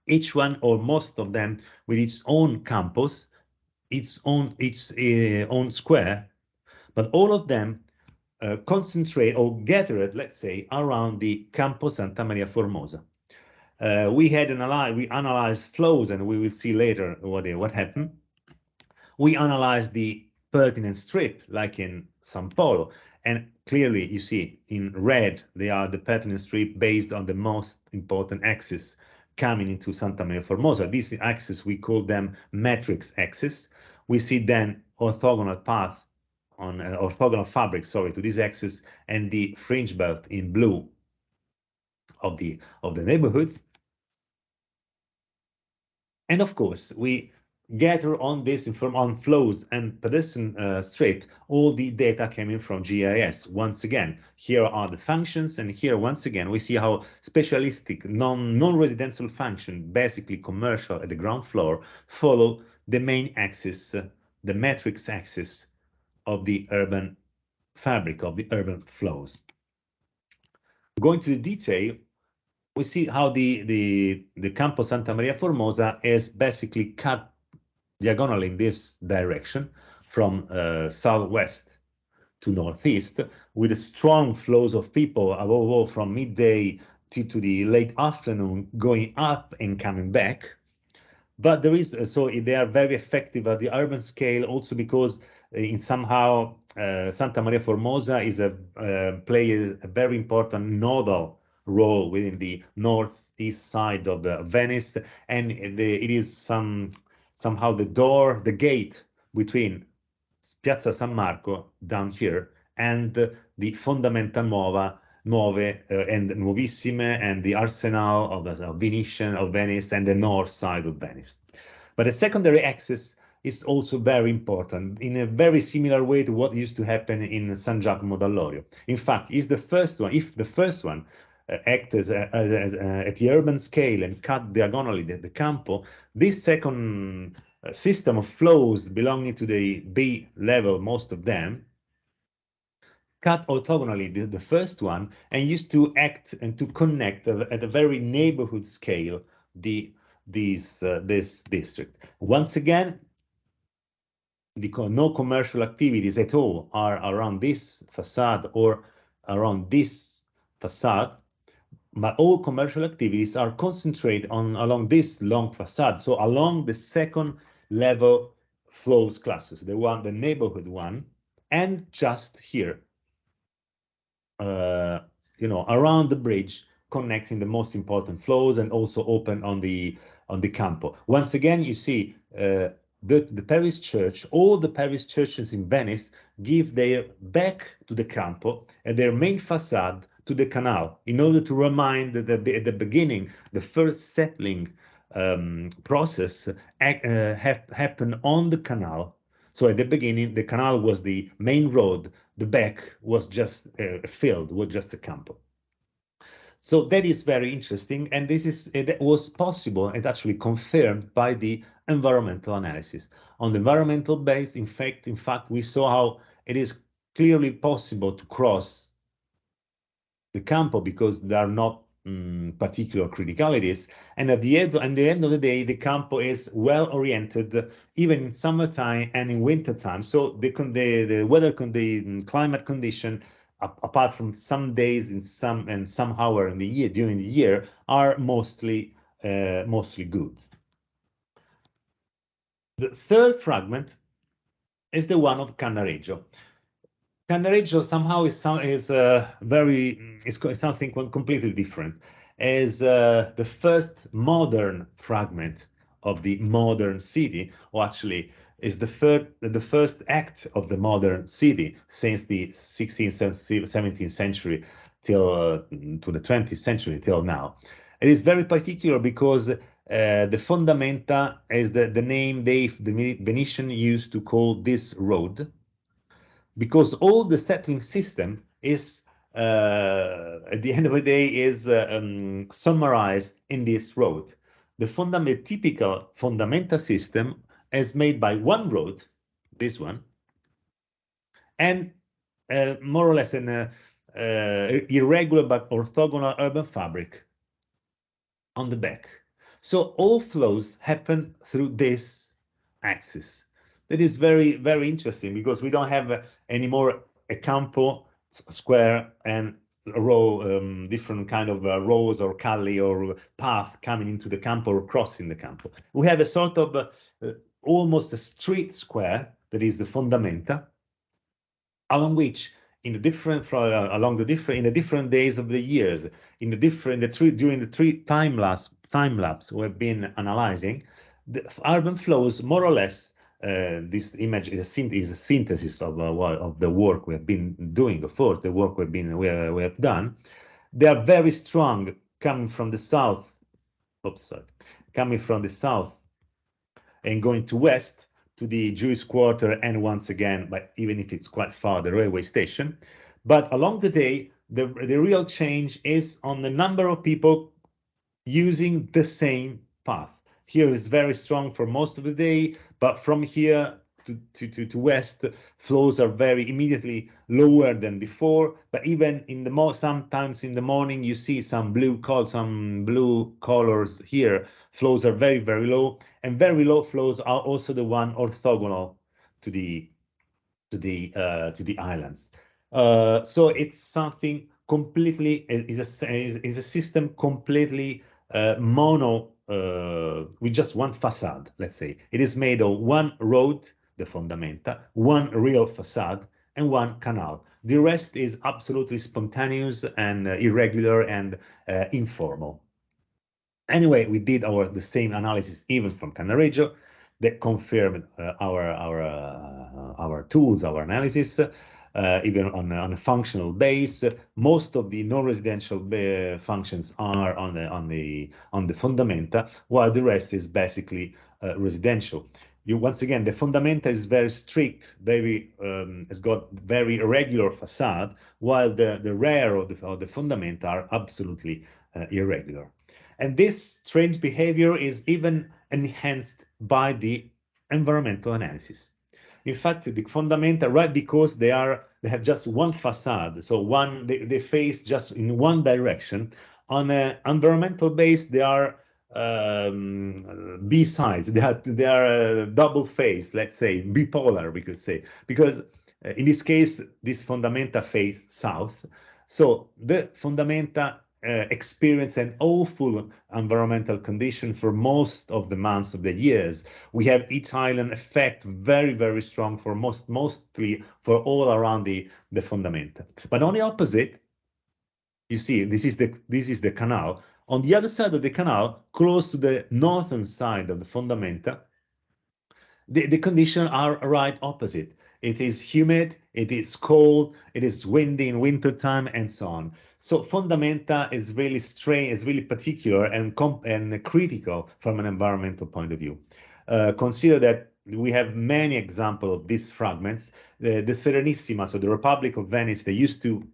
each one or most of them with its own campus, its own square, but all of them concentrate or gathered, let's say, around the Campo Santa Maria Formosa. We analyzed flows, and we will see later what happened. We analyzed the pertinent strip, like in São Paulo, and clearly, you see, in red, they are the pattern strip based on the most important axis coming into Santa Maria Formosa. These axes, we call them matrix axis. We see then orthogonal path on orthogonal fabric, sorry, to this axis, and the fringe belt in blue of the neighborhoods. And of course, we gather on this on flows and pedestrian strip all the data coming from GIS. Once again, here are the functions, and here once again we see how specialistic non-residential function, basically commercial at the ground floor, follow the main axis, the matrix axis of the urban fabric, of the urban flows. Going to the detail, we see how the Campo Santa Maria Formosa is basically cut diagonally in this direction from southwest to northeast, with strong flows of people, above all from midday to the late afternoon, going up and coming back. But there is, so they are very effective at the urban scale, also because in somehow Santa Maria Formosa is plays a very important nodal role within the northeast side of Venice, and it is somehow the gate between Piazza San Marco down here and the Fondamenta Nuove and Nuovissime and the Arsenal of Venetian of Venice and the north side of Venice. But the secondary axis is also very important in a very similar way to what used to happen in San Giacomo d'Allorio. In fact, is the first one, if the first one act as at the urban scale and cut diagonally the campo, this second system of flows belonging to the B level, most of them, cut orthogonally the first one and used to act and to connect at a very neighborhood scale this district. Once again, no commercial activities at all are around this facade or around this facade, but all commercial activities are concentrated along this long facade, so along the second level flows classes, the neighborhood one, and just here, around the bridge, connecting the most important flows and also open on the campo. Once again, you see the parish church, all the parish churches in Venice give their back to the campo and their main facade to the canal, in order to remind that at the beginning, the first settling process happened on the canal. So at the beginning, the canal was the main road, the back was just a field, was just a campo. So that is very interesting, and that was possible and actually confirmed by the environmental analysis. On the environmental base, in fact, we saw how it is clearly possible to cross the campo because there are not particular criticalities, and at the end of the day, the campo is well oriented even in summertime and in wintertime. So the weather climate condition, apart from some days in some hour in the year during the year, are mostly good. The third fragment is the one of Cannaregio. Cannaregio somehow is something completely different. As the first modern fragment of the modern city, or actually is the first act of the modern city since the 16th, 17th century till to the 20th century till now. It is very particular because the Fondamenta is the name the Venetian used to call this road, because all the settling system is at the end of the day is summarized in this road. The typical Fondamenta system is made by one road, this one, and more or less an irregular but orthogonal urban fabric on the back. So all flows happen through this axis. That is very, very interesting, because we don't have anymore a campo square and a row, different kind of rows or calli or path coming into the campo or crossing the campo. We have a sort of almost a street square that is the Fondamenta, along which in the different along the different in the different days of the years, in the different during the three time lapse we've been analyzing, the urban flows more or less. This image is a synthesis of the work we have been doing. Of course, the work we have done. They are very strong coming from the south. Oops, sorry. Coming from the south and going to west to the Jewish quarter, and once again, but even if it's quite far, the railway station. But along the day, the real change is on the number of people using the same path. Here is very strong for most of the day, but from here to west, flows are very immediately lower than before. But even in the sometimes in the morning, you see some blue colors here. Flows are very, very low, and very low flows are also the one orthogonal to the islands. So it's something completely is a system completely mono with just one facade. Let's say it is made of one road, the fondamenta, one real facade, and one canal. The rest is absolutely spontaneous and irregular and informal. Anyway, we did the same analysis even from Cannaregio that confirmed our tools, our analysis, even on a functional base. Most of the non-residential functions are on the fondamenta, while the rest is basically residential. Once again, the fondamenta is very strict, has got very irregular facade, while the rear of the fondamenta are absolutely irregular. And this strange behavior is even enhanced by the environmental analysis. In fact, the fondamenta, right, because they have just one facade, so they face just in one direction. On an environmental base, they are B sides. They are double face, let's say bipolar, we could say, because in this case, this fondamenta face south. So the fondamenta experience an awful environmental condition for most of the months of the years. We have heat island effect very, very strong for mostly for all around the fondamenta. But on the opposite, you see, this is the canal. On the other side of the canal, close to the northern side of the fondamenta, the conditions are right opposite. It is humid, it is cold, it is windy in wintertime, and so on. So fondamenta is really strange, is really particular and critical from an environmental point of view. Consider that we have many examples of these fragments. The Serenissima, so the Republic of Venice, they used to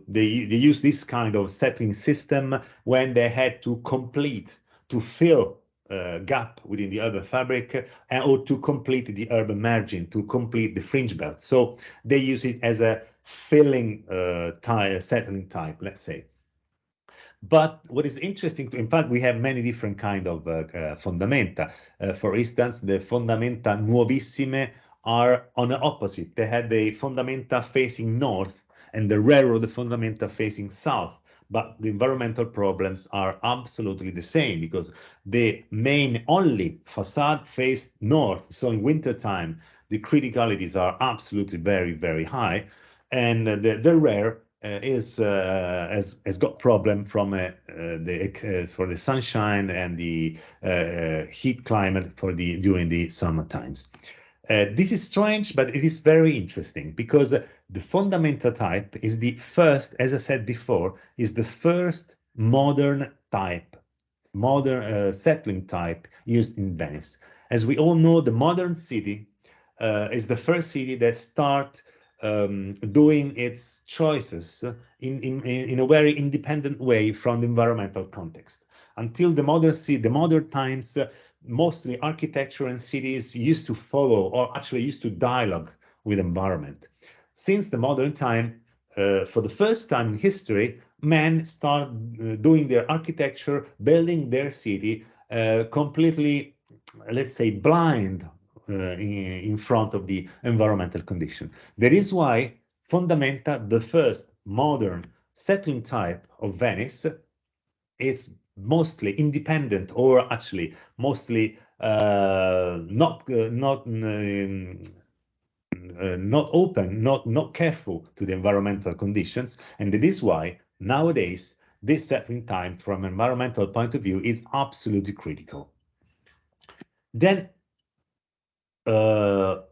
they use this kind of settling system when they had to fill gap within the urban fabric, or to complete the urban margin, to complete the fringe belt. So they use it as a filling settling type, let's say. But what is interesting, in fact, we have many different kind of fondamenta. For instance, the fondamenta nuovissime are on the opposite. They had the fondamenta facing north and the rear of the fondamenta facing south. But the environmental problems are absolutely the same, because the main only facade faced north. So in wintertime, the criticalities are absolutely very, very high. And the rear has got problem from for the sunshine and the heat climate during the summer times. This is strange, but it is very interesting, because the fundamental type is the first, as I said before, is the first modern type, modern settling type used in Venice. As we all know, the modern city is the first city that start doing its choices in a very independent way from the environmental context. Until the modern times, mostly architecture and cities used to follow, or actually used to dialogue with environment. Since the modern time, for the first time in history, men start doing their architecture, building their city completely, let's say, blind in front of the environmental condition. That is why Fondamenta, the first modern settling type of Venice, is mostly independent, or actually mostly not not open, not careful to the environmental conditions, and that is why nowadays this settling time from an environmental point of view is absolutely critical. Then the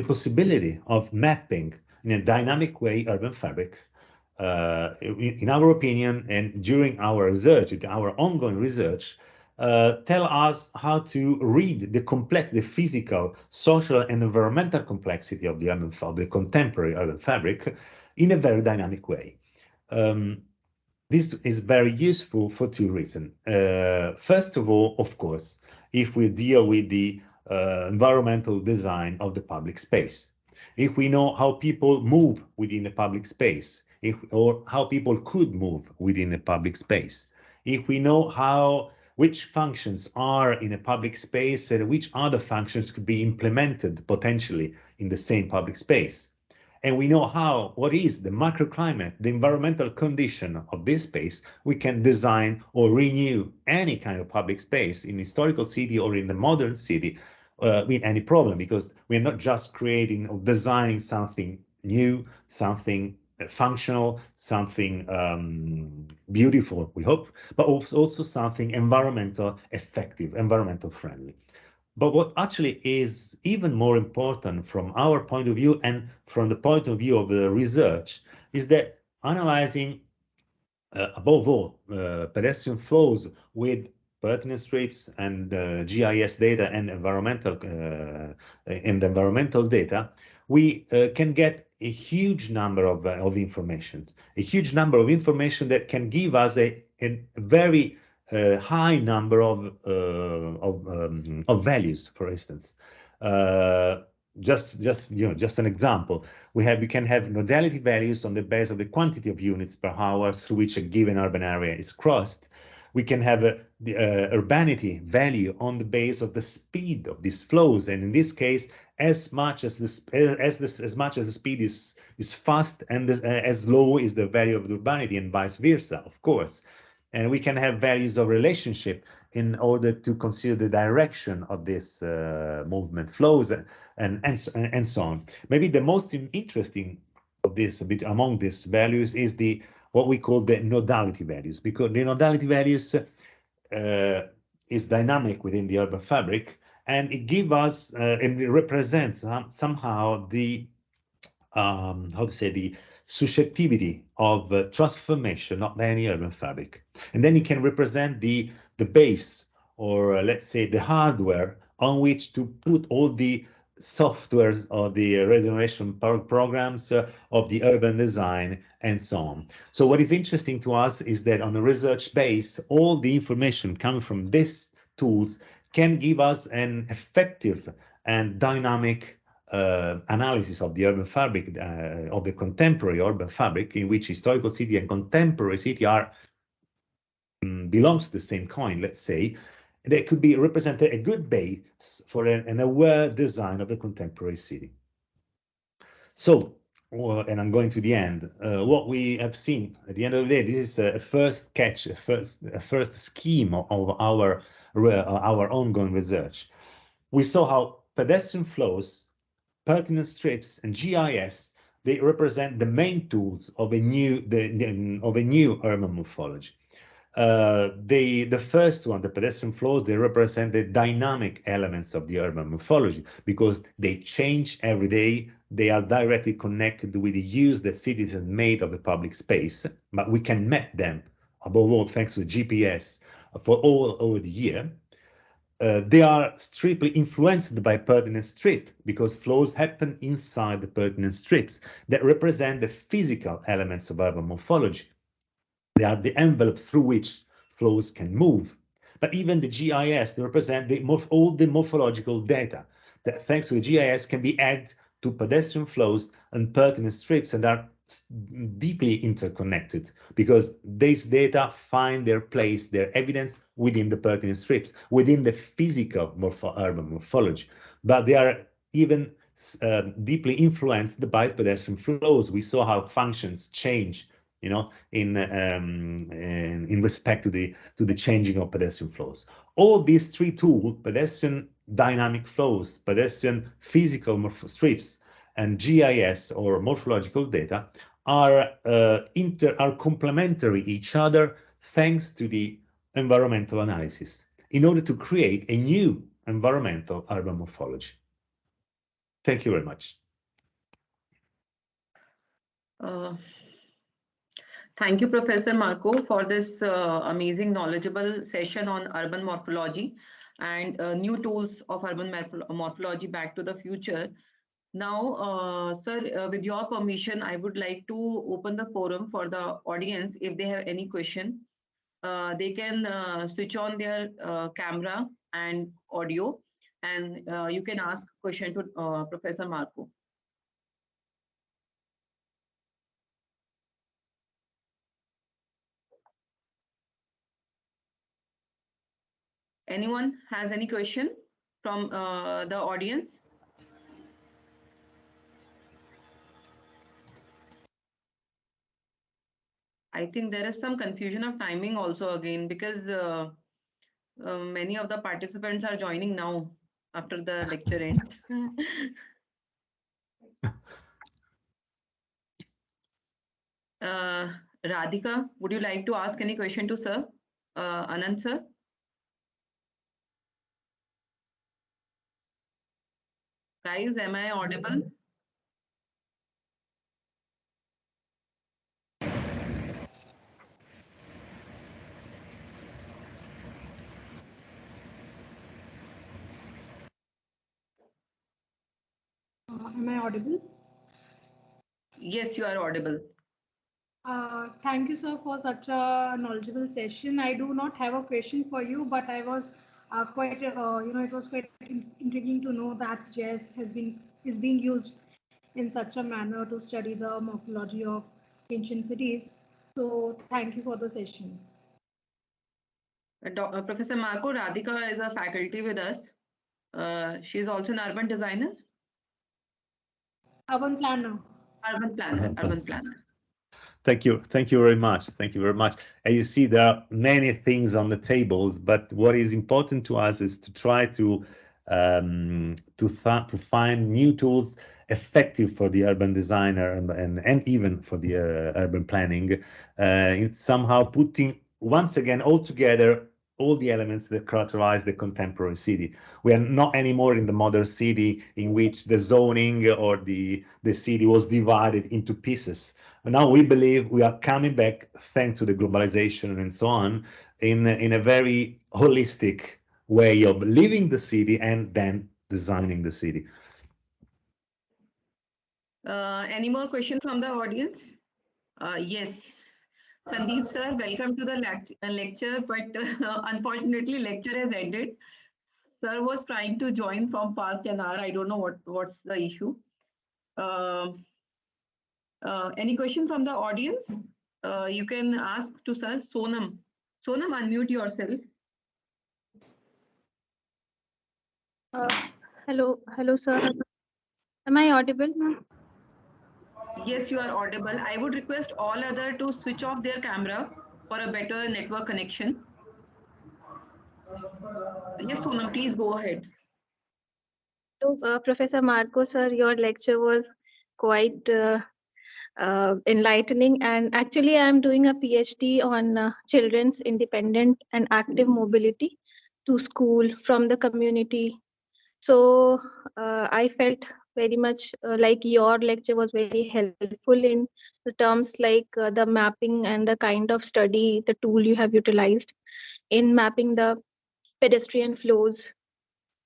possibility of mapping in a dynamic way urban fabrics, in our opinion, and during our research, our ongoing research, tell us how to read the physical, social, and environmental complexity of the contemporary urban fabric in a very dynamic way. This is very useful for two reasons. First of all, of course, if we deal with the environmental design of the public space, if we know how people move within the public space, or how people could move within a public space, if we know which functions are in a public space and which other functions could be implemented potentially in the same public space, and we know what is the microclimate, the environmental condition of this space, we can design or renew any kind of public space in historical city or in the modern city with any problem, because we're not just creating or designing something new, something functional, something beautiful, we hope, but also something environmental effective, environmental friendly. But what actually is even more important from our point of view and from the point of view of the research is that analyzing, above all, pedestrian flows with pertinent strips and GIS data and environmental data, we can get a huge number of information, that can give us a very high number of values. For instance, just an example, we can have nodality values on the basis of the quantity of units per hour through which a given urban area is crossed. We can have the urbanity value on the basis of the speed of these flows, and in this case, as much as the speed is fast, and as low is the value of the urbanity, and vice versa, of course. And we can have values of relationship in order to consider the direction of this movement flows and so on. Maybe the most interesting of this, a bit among these values, is what we call the nodality values, because the nodality values is dynamic within the urban fabric, and it gives us and it represents somehow the the susceptibility of transformation of any urban fabric. And then it can represent the base, or let's say the hardware on which to put all the softwares or the regeneration programs of the urban design and so on. So what is interesting to us is that on a research base, all the information coming from these tools can give us an effective and dynamic analysis of the urban fabric, of the contemporary urban fabric, in which historical city and contemporary city are belongs to the same coin, let's say. They could be represented a good base for an aware design of the contemporary city. So, and I'm going to the end. What we have seen at the end of the day, this is a first sketch, a first scheme of our ongoing research. We saw how pedestrian flows, pertinent strips, and GIS, they represent the main tools of a new urban morphology. The first one, the pedestrian flows, they represent the dynamic elements of the urban morphology, because they change every day. They are directly connected with the use that citizens made of the public space, but we can map them, above all thanks to GPS, for all over the year. They are strictly influenced by pertinent strip, because flows happen inside the pertinent strips that represent the physical elements of urban morphology. They are the envelope through which flows can move. But even the GIS, they represent all the morphological data that, thanks to the GIS, can be added to pedestrian flows and pertinent strips, and are deeply interconnected, because these data find their place, their evidence within the pertinent strips, within the physical urban morphology. But they are even deeply influenced by pedestrian flows. We saw how functions change, in respect to the changing of pedestrian flows. All these three tools, pedestrian, dynamic flows, pedestrian physical strips, and GIS or morphological data are complementary each other thanks to the environmental analysis in order to create a new environmental urban morphology. Thank you very much. Thank you, Professor Marco, for this amazing, knowledgeable session on urban morphology and new tools of urban morphology back to the future. Now, sir, with your permission, I would like to open the forum for the audience. If they have any question, they can switch on their camera and audio, and you can ask question to Professor Marco. Anyone has any question from the audience? I think there is some confusion of timing also again, because many of the participants are joining now after the lecture ends. Radhika, would you like to ask any question to sir? Anand sir? Guys, am I audible? Am I audible? Yes, you are audible. Thank you, sir, for such a knowledgeable session. I do not have a question for you, but I was quite, it was quite intriguing to know that JS is being used in such a manner to study the morphology of ancient cities. So, thank you for the session. Professor Marco, Radhika is a faculty with us. She is also an urban designer. Urban planner. Urban planner. Urban planner. Thank you very much. Thank you very much. And you see, there are many things on the tables, but what is important to us is to try to find new tools effective for the urban designer and even for the urban planning. It's somehow putting once again all together all the elements that characterize the contemporary city. We are not anymore in the modern city in which the zoning or the city was divided into pieces. Now we believe we are coming back, thanks to the globalization and so on, in a very holistic way of living the city and then designing the city. Any more questions from the audience? Yes. Sandeep sir, welcome to the lecture, but unfortunately lecture has ended. Sir was trying to join from past an hour. I don't know what's the issue. Any question from the audience? You can ask to sir. Sonam. Sonam, unmute yourself. Hello, sir. Am I audible, ma'am? Yes, you are audible. I would request all other to switch off their camera for a better network connection. Yes, Sonam, please go ahead. So, Professor Marco, sir, your lecture was quite enlightening. And actually, I am doing a PhD on children's independent and active mobility to school from the community. So I felt very much like your lecture was very helpful in the terms like the mapping and the kind of study, the tool you have utilized in mapping the pedestrian flows.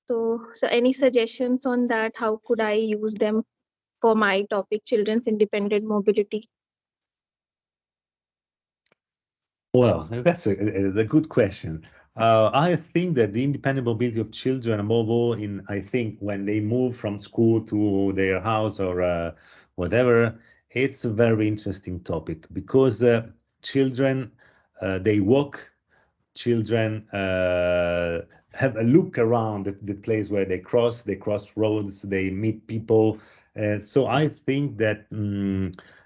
So any suggestions on that? How could I use them for my topic, children's independent mobility? Well, that's a good question. I think that the independent mobility of children, above all, I think when they move from school to their house or whatever, it's a very interesting topic because children, they walk, children have a look around the place where they cross roads, they meet people. So I think that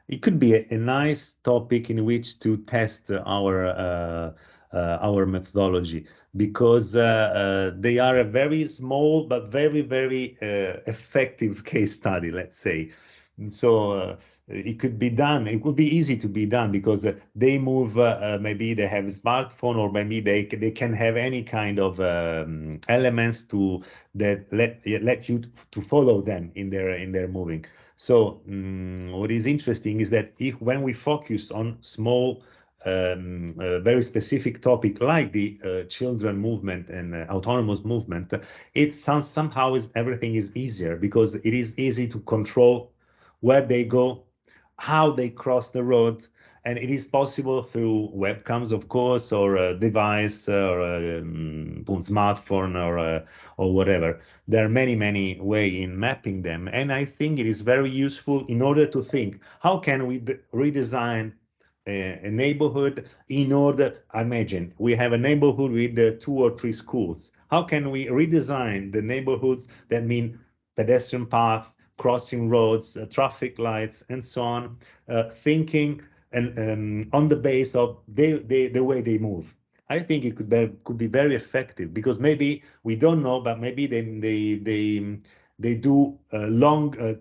it could be a nice topic in which to test our our methodology, because they are a very small but very, very effective case study, let's say. So it could be done. It would be easy to be done because they move. Maybe they have a smartphone, or maybe they can have any kind of elements to that let you to follow them in their moving. So what is interesting is that when we focus on small, very specific topic like the children movement and autonomous movement, it sounds somehow everything is easier because it is easy to control where they go, how they cross the road, and it is possible through webcams, of course, or a device, or a smartphone, or whatever. There are many ways in mapping them, and I think it is very useful in order to think how can we redesign a neighborhood in order. Imagine we have a neighborhood with 2 or 3 schools. How can we redesign the neighborhoods that mean pedestrian path, crossing roads, traffic lights, and so on, thinking and on the base of the way they move? I think it could be very effective because maybe we don't know, but maybe they do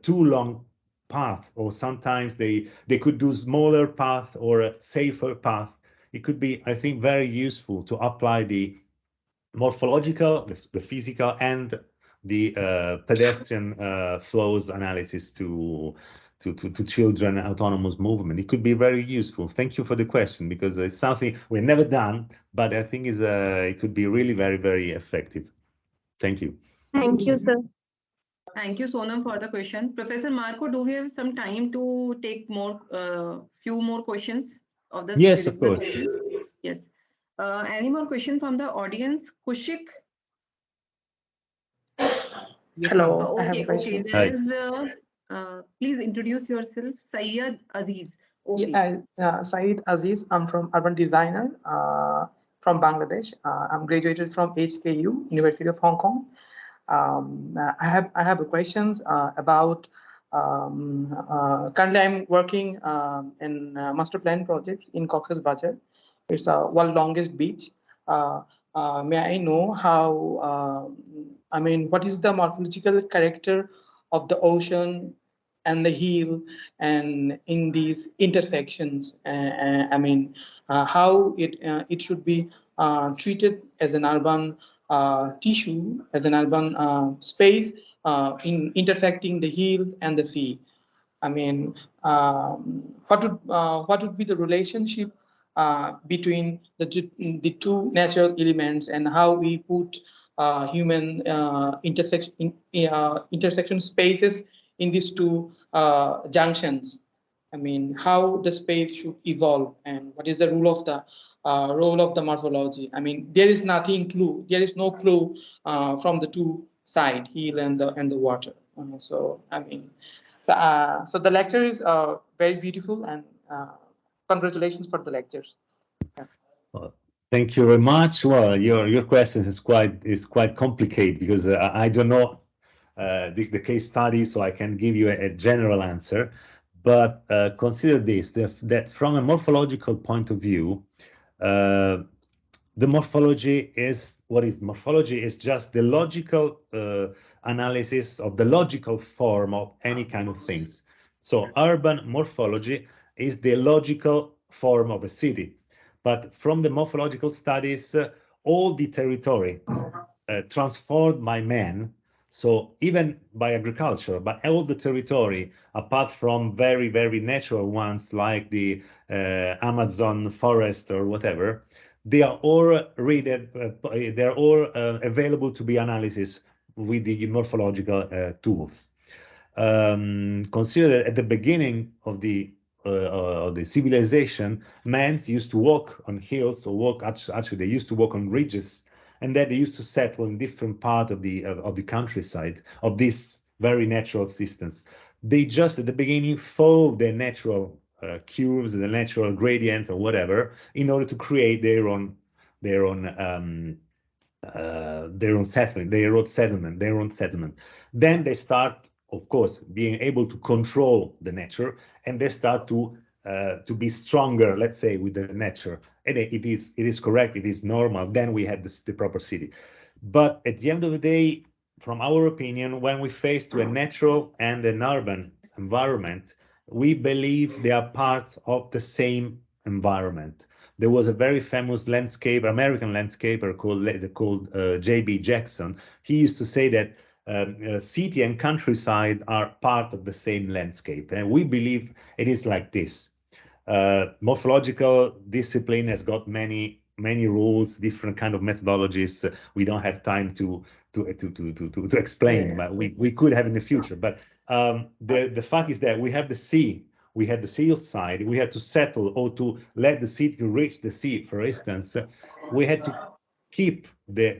too long path, or sometimes they could do smaller path or a safer path. It could be, I think, very useful to apply the morphological, the physical, and the pedestrian flows analysis to children autonomous movement. It could be very useful. Thank you for the question, because it's something we've never done, but I think it could be really very effective. Thank you. Thank you, sir. Thank you, Sonam, for the question. Professor Marco, do we have some time to take few more questions of the Yes, of course. session? Yes. Any more question from the audience? Kushik? Hello, I have a Okay, question. there is, please introduce yourself, Syed Aziz. Okay. Yeah, Saeed Aziz. I'm from urban designer from Bangladesh. I'm graduated from HKU, University of Hong Kong. I have a questions about currently I'm working in master plan projects in Cox's Bazar. It's a world longest beach. May I know how? I mean, what is the morphological character of the ocean and the heel and in these intersections? I mean, how it should be treated as an urban tissue, as an urban space in intersecting the hills and the sea. I mean, what would be the relationship between the two natural elements, and how we put human intersection spaces in these two junctions? I mean, how the space should evolve, and what is the role of the morphology? I mean, there is nothing clue. There is no clue from the two side, hill and the water. So I mean, so the lecture is very beautiful, and congratulations for the lectures. Yeah. Well, thank you very much. Well, your question is quite complicated because I don't know the case study, so I can give you a general answer. But consider this: that from a morphological point of view, the morphology is what is morphology is just the logical analysis of the logical form of any kind of things. So urban morphology is the logical form of a city. But from the morphological studies, all the territory transformed by man, so even by agriculture, but all the territory, apart from very natural ones like the Amazon forest or whatever, they are all they're all available to be analysis with the morphological tools. Consider that at the beginning of the civilization, men used to walk on hills, or actually they used to walk on ridges, and then they used to settle in different part of the countryside of these very natural systems. They just at the beginning followed their natural curves and the natural gradients or whatever in order to create their own settlement, their own settlement. Then they start, of course, being able to control the nature, and they start to to be stronger, let's say, with the nature. And it is correct, it is normal, then we have the proper city. But at the end of the day, from our opinion, when we face to a natural and an urban environment, we believe they are part of the same environment. There was a very famous American landscaper called J.B. Jackson. He used to say that city and countryside are part of the same landscape. And we believe it is like this. Morphological discipline has got many rules, different kind of methodologies. We don't have time to explain, but we could have in the future. But the fact is that we have the sea, we have the sea side, we had to settle or to let the sea to reach the sea. For instance, we had to keep the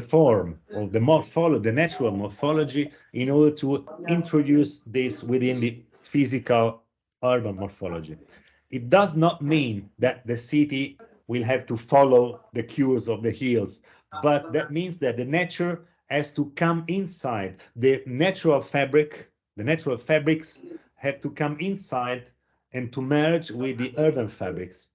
form of the natural morphology in order to introduce this within the physical urban morphology. It does not mean that the city will have to follow the cues of the hills, but that means that the nature has to come inside. The natural fabrics have to come inside and to merge with the urban fabrics.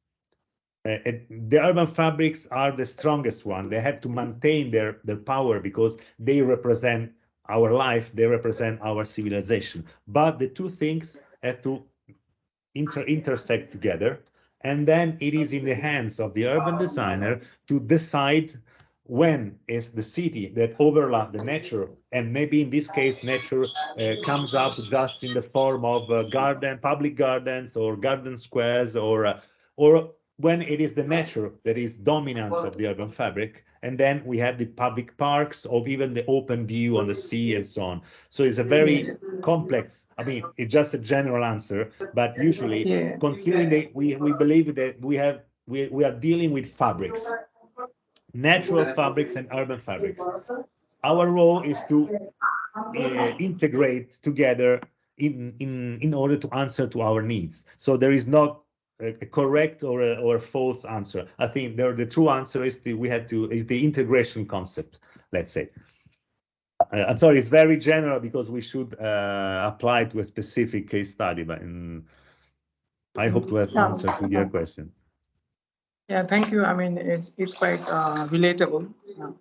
The urban fabrics are the strongest one. They have to maintain their power because they represent our life, they represent our civilization. But the two things have to intersect together, and then it is in the hands of the urban designer to decide when is the city that overlap the nature, and maybe in this case nature comes up just in the form of public gardens or garden squares, or when it is the nature that is dominant of the urban fabric, and then we have the public parks or even the open view on the sea and so on. So it's a very complex, I mean, it's just a general answer, but usually considering that we believe that we are dealing with fabrics, natural fabrics and urban fabrics. Our role is to integrate together in order to answer to our needs. So there is not a correct or a false answer. I think the true answer is the integration concept, let's say. I'm sorry, it's very general because we should apply to a specific case study, but I hope to have answered to your question. Yeah, thank you. I mean, it's quite relatable.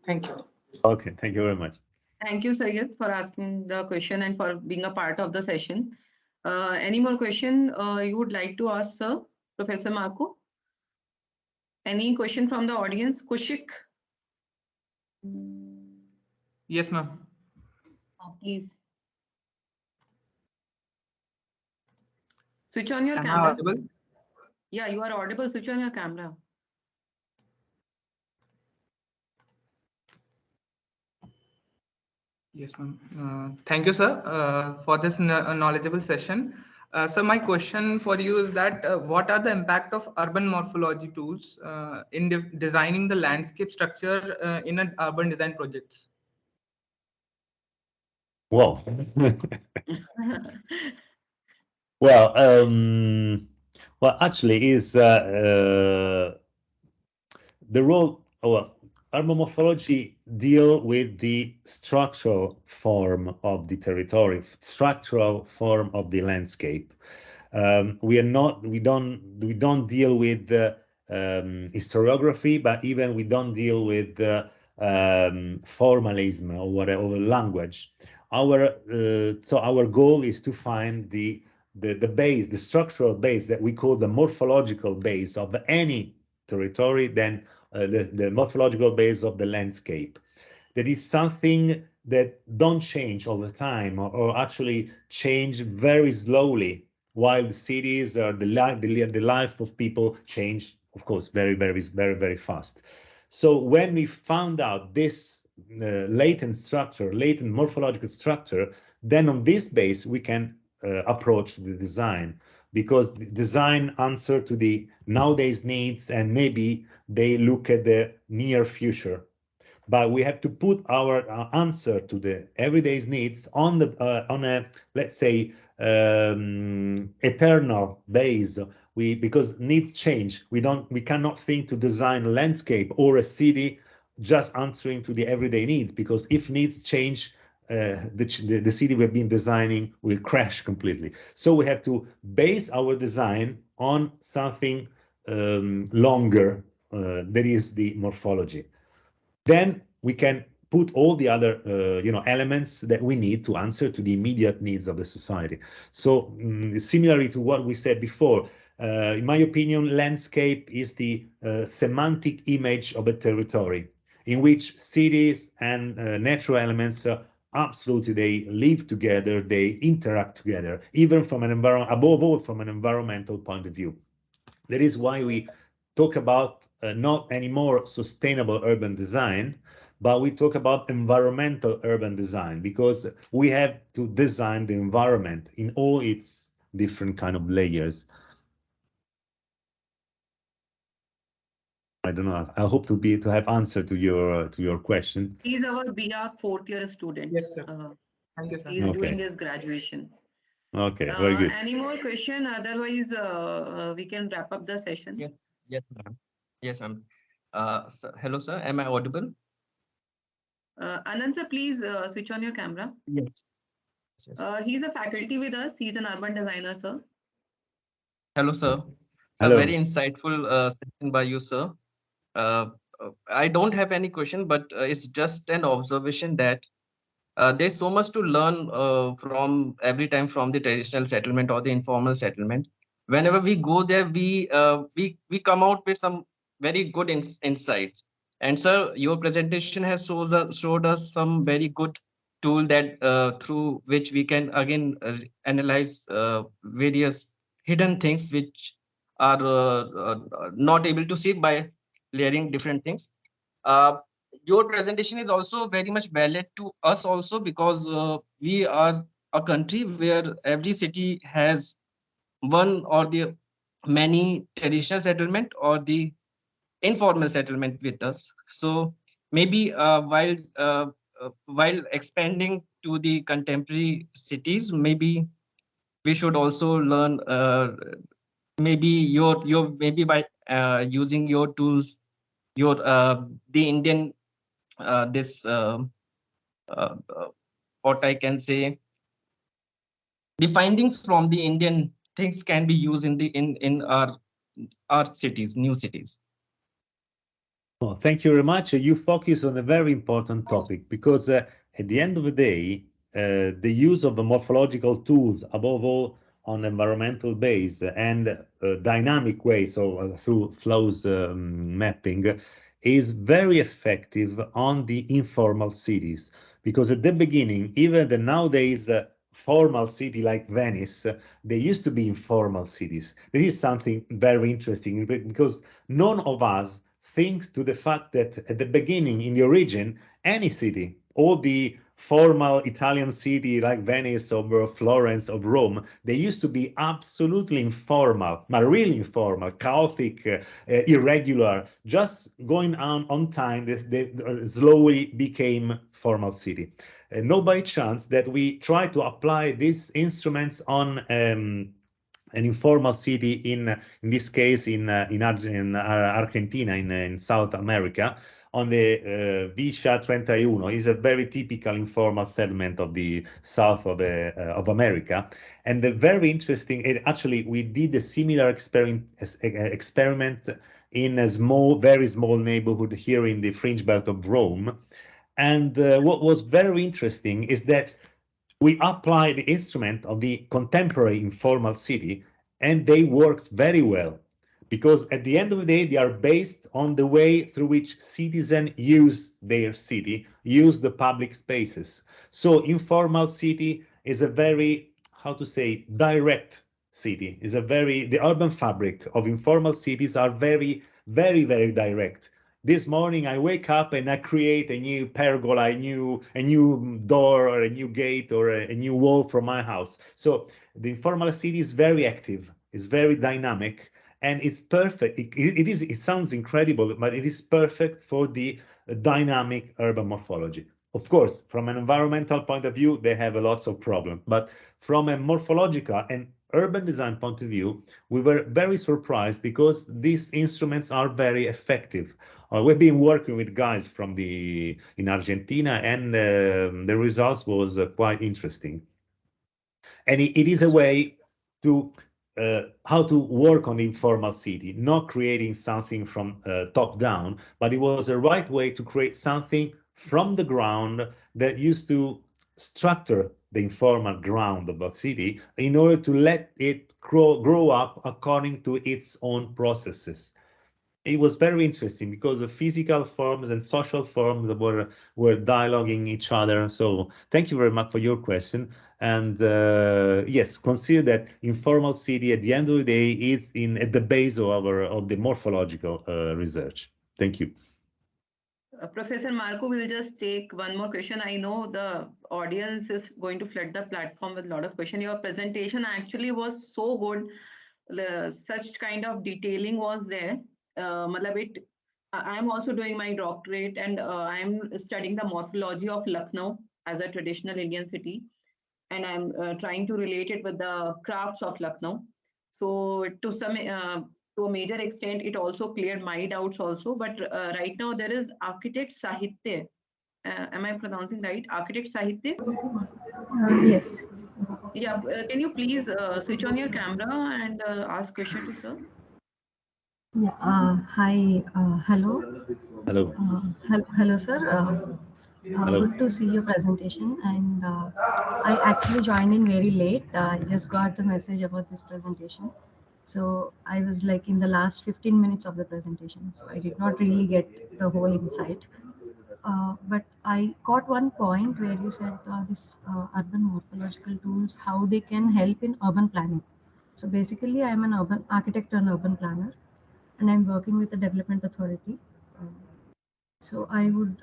Thank you. Okay, thank you very much. Thank you, Sayed, for asking the question and for being a part of the session. Any more question you would like to ask, sir, Professor Marco? Any question from the audience? Kushik? Yes, ma'am. Oh, please. Switch on your Am I camera. audible? Yeah, you are audible. Switch on your camera. Yes, ma'am. Thank you, sir, for this knowledgeable session. So my question for you is that what are the impact of urban morphology tools in designing the landscape structure in an urban design projects? Well, well, actually, is the role. Well, urban morphology deal with the structural form of the territory, structural form of the landscape. We don't deal with the historiography, but even we don't deal with the formalism or whatever, or language. Our goal is to find the base, the structural base that we call the morphological base of any territory, then the morphological base of the landscape. That is something that don't change over time, or actually change very slowly, while the cities or the life of people change, of course, very fast. So when we found out this latent morphological structure, then on this base we can approach the design, because the design answer to the nowadays needs, and maybe they look at the near future. But we have to put our answer to the everyday needs on a, let's say, eternal base. Because needs change. We cannot think to design a landscape or a city just answering to the everyday needs, because if needs change, the city we've been designing will crash completely. So we have to base our design on something longer, that is the morphology. Then we can put all the other elements that we need to answer to the immediate needs of the society. So similarly to what we said before, in my opinion, landscape is the semantic image of a territory in which cities and natural elements absolutely they live together, they interact together, even from an above all from an environmental point of view. That is why we talk about not anymore sustainable urban design, but we talk about environmental urban design, because we have to design the environment in all its different kind of layers. I don't know. I hope to have answer to your question. He's our BR fourth year student. Yes, sir. Thank you, sir. He's doing his graduation. Okay, very good. Any more question? Otherwise, we can wrap up the session. Yes, yes, ma'am. Yes, ma'am. Hello, sir. Am I audible? Anand sir, please switch on your camera. Yes. Yes. He's a faculty with us. He's an urban designer, sir. Hello, sir. So Hello. very insightful session by you, sir. I don't have any question, but it's just an observation that there's so much to learn from every time from the traditional settlement or the informal settlement. Whenever we go there, we come out with some very good insights. And sir, your presentation has showed us some very good tool that through which we can again analyze various hidden things which are not able to see by layering different things. Your presentation is also very much valid to us also, because we are a country where every city has one or the many traditional settlement or the informal settlement with us. So maybe while expanding to the contemporary cities, maybe we should also learn maybe your maybe by using your tools, your the Indian this what I can say, the findings from the Indian things can be used in the in our cities, new cities. Oh, thank you very much. You focus on a very important topic, because at the end of the day, the use of the morphological tools, above all on environmental base and dynamic way, so through flows mapping, is very effective on the informal cities. Because at the beginning, even the nowadays formal city like Venice, they used to be informal cities. This is something very interesting, because none of us thinks to the fact that at the beginning, in the origin, any city, all the formal Italian city like Venice or Florence or Rome, they used to be absolutely informal, but really informal, chaotic, irregular, just going on time. They slowly became formal city. No by chance that we try to apply these instruments on an informal city in this case in Argentina, in South America, on the Villa 31. Is a very typical informal settlement of the south of America, and the very interesting. Actually, we did a similar experiment in a very small neighborhood here in the fringe belt of Rome, and what was very interesting is that we apply the instrument of the contemporary informal city, and they work very well, because at the end of the day, they are based on the way through which citizens use their city, use the public spaces. So informal city is a very, how to say, direct city. The urban fabric of informal cities are very, very, very direct. This morning I wake up and I create a new pergola, a new door or a new gate or a new wall from my house. So the informal city is very active, it's very dynamic, and it's perfect. It sounds incredible, but it is perfect for the dynamic urban morphology. Of course, from an environmental point of view, they have lots of problems, but from a morphological and urban design point of view, we were very surprised, because these instruments are very effective We've been working with guys from in Argentina, and the results was quite interesting. And it is a way to how to work on the informal city, not creating something from top down, but it was the right way to create something from the ground that used to structure the informal ground of a city in order to let it grow up according to its own processes. It was very interesting because the physical forms and social forms were dialoguing each other. So thank you very much for your question. And yes, consider that informal city at the end of the day is at the base of the morphological research. Thank you. Professor Marco, we'll just take one more question. I know the audience is going to flood the platform with a lot of questions. Your presentation actually was so good. Such kind of detailing was there. I'm also doing my doctorate, and I'm studying the morphology of Lucknow as a traditional Indian city. And I'm trying to relate it with the crafts of Lucknow. So to a major extent, it also cleared my doubts also. But right now there is architect Sahitya. Am I pronouncing right? Architect Sahitya? Yes. Yeah. Can you please switch on your camera and ask question to sir? Yeah. Hi. Hello. Hello. Hello, sir. Hello. Good to see your presentation. And I actually joined in very late. I just got the message about this presentation. So I was like in the last 15 minutes of the presentation. So I did not really get the whole insight. But I caught one point where you said this urban morphological tools, how they can help in urban planning. So basically, I'm an urban architect and urban planner, and I'm working with the development authority. So I would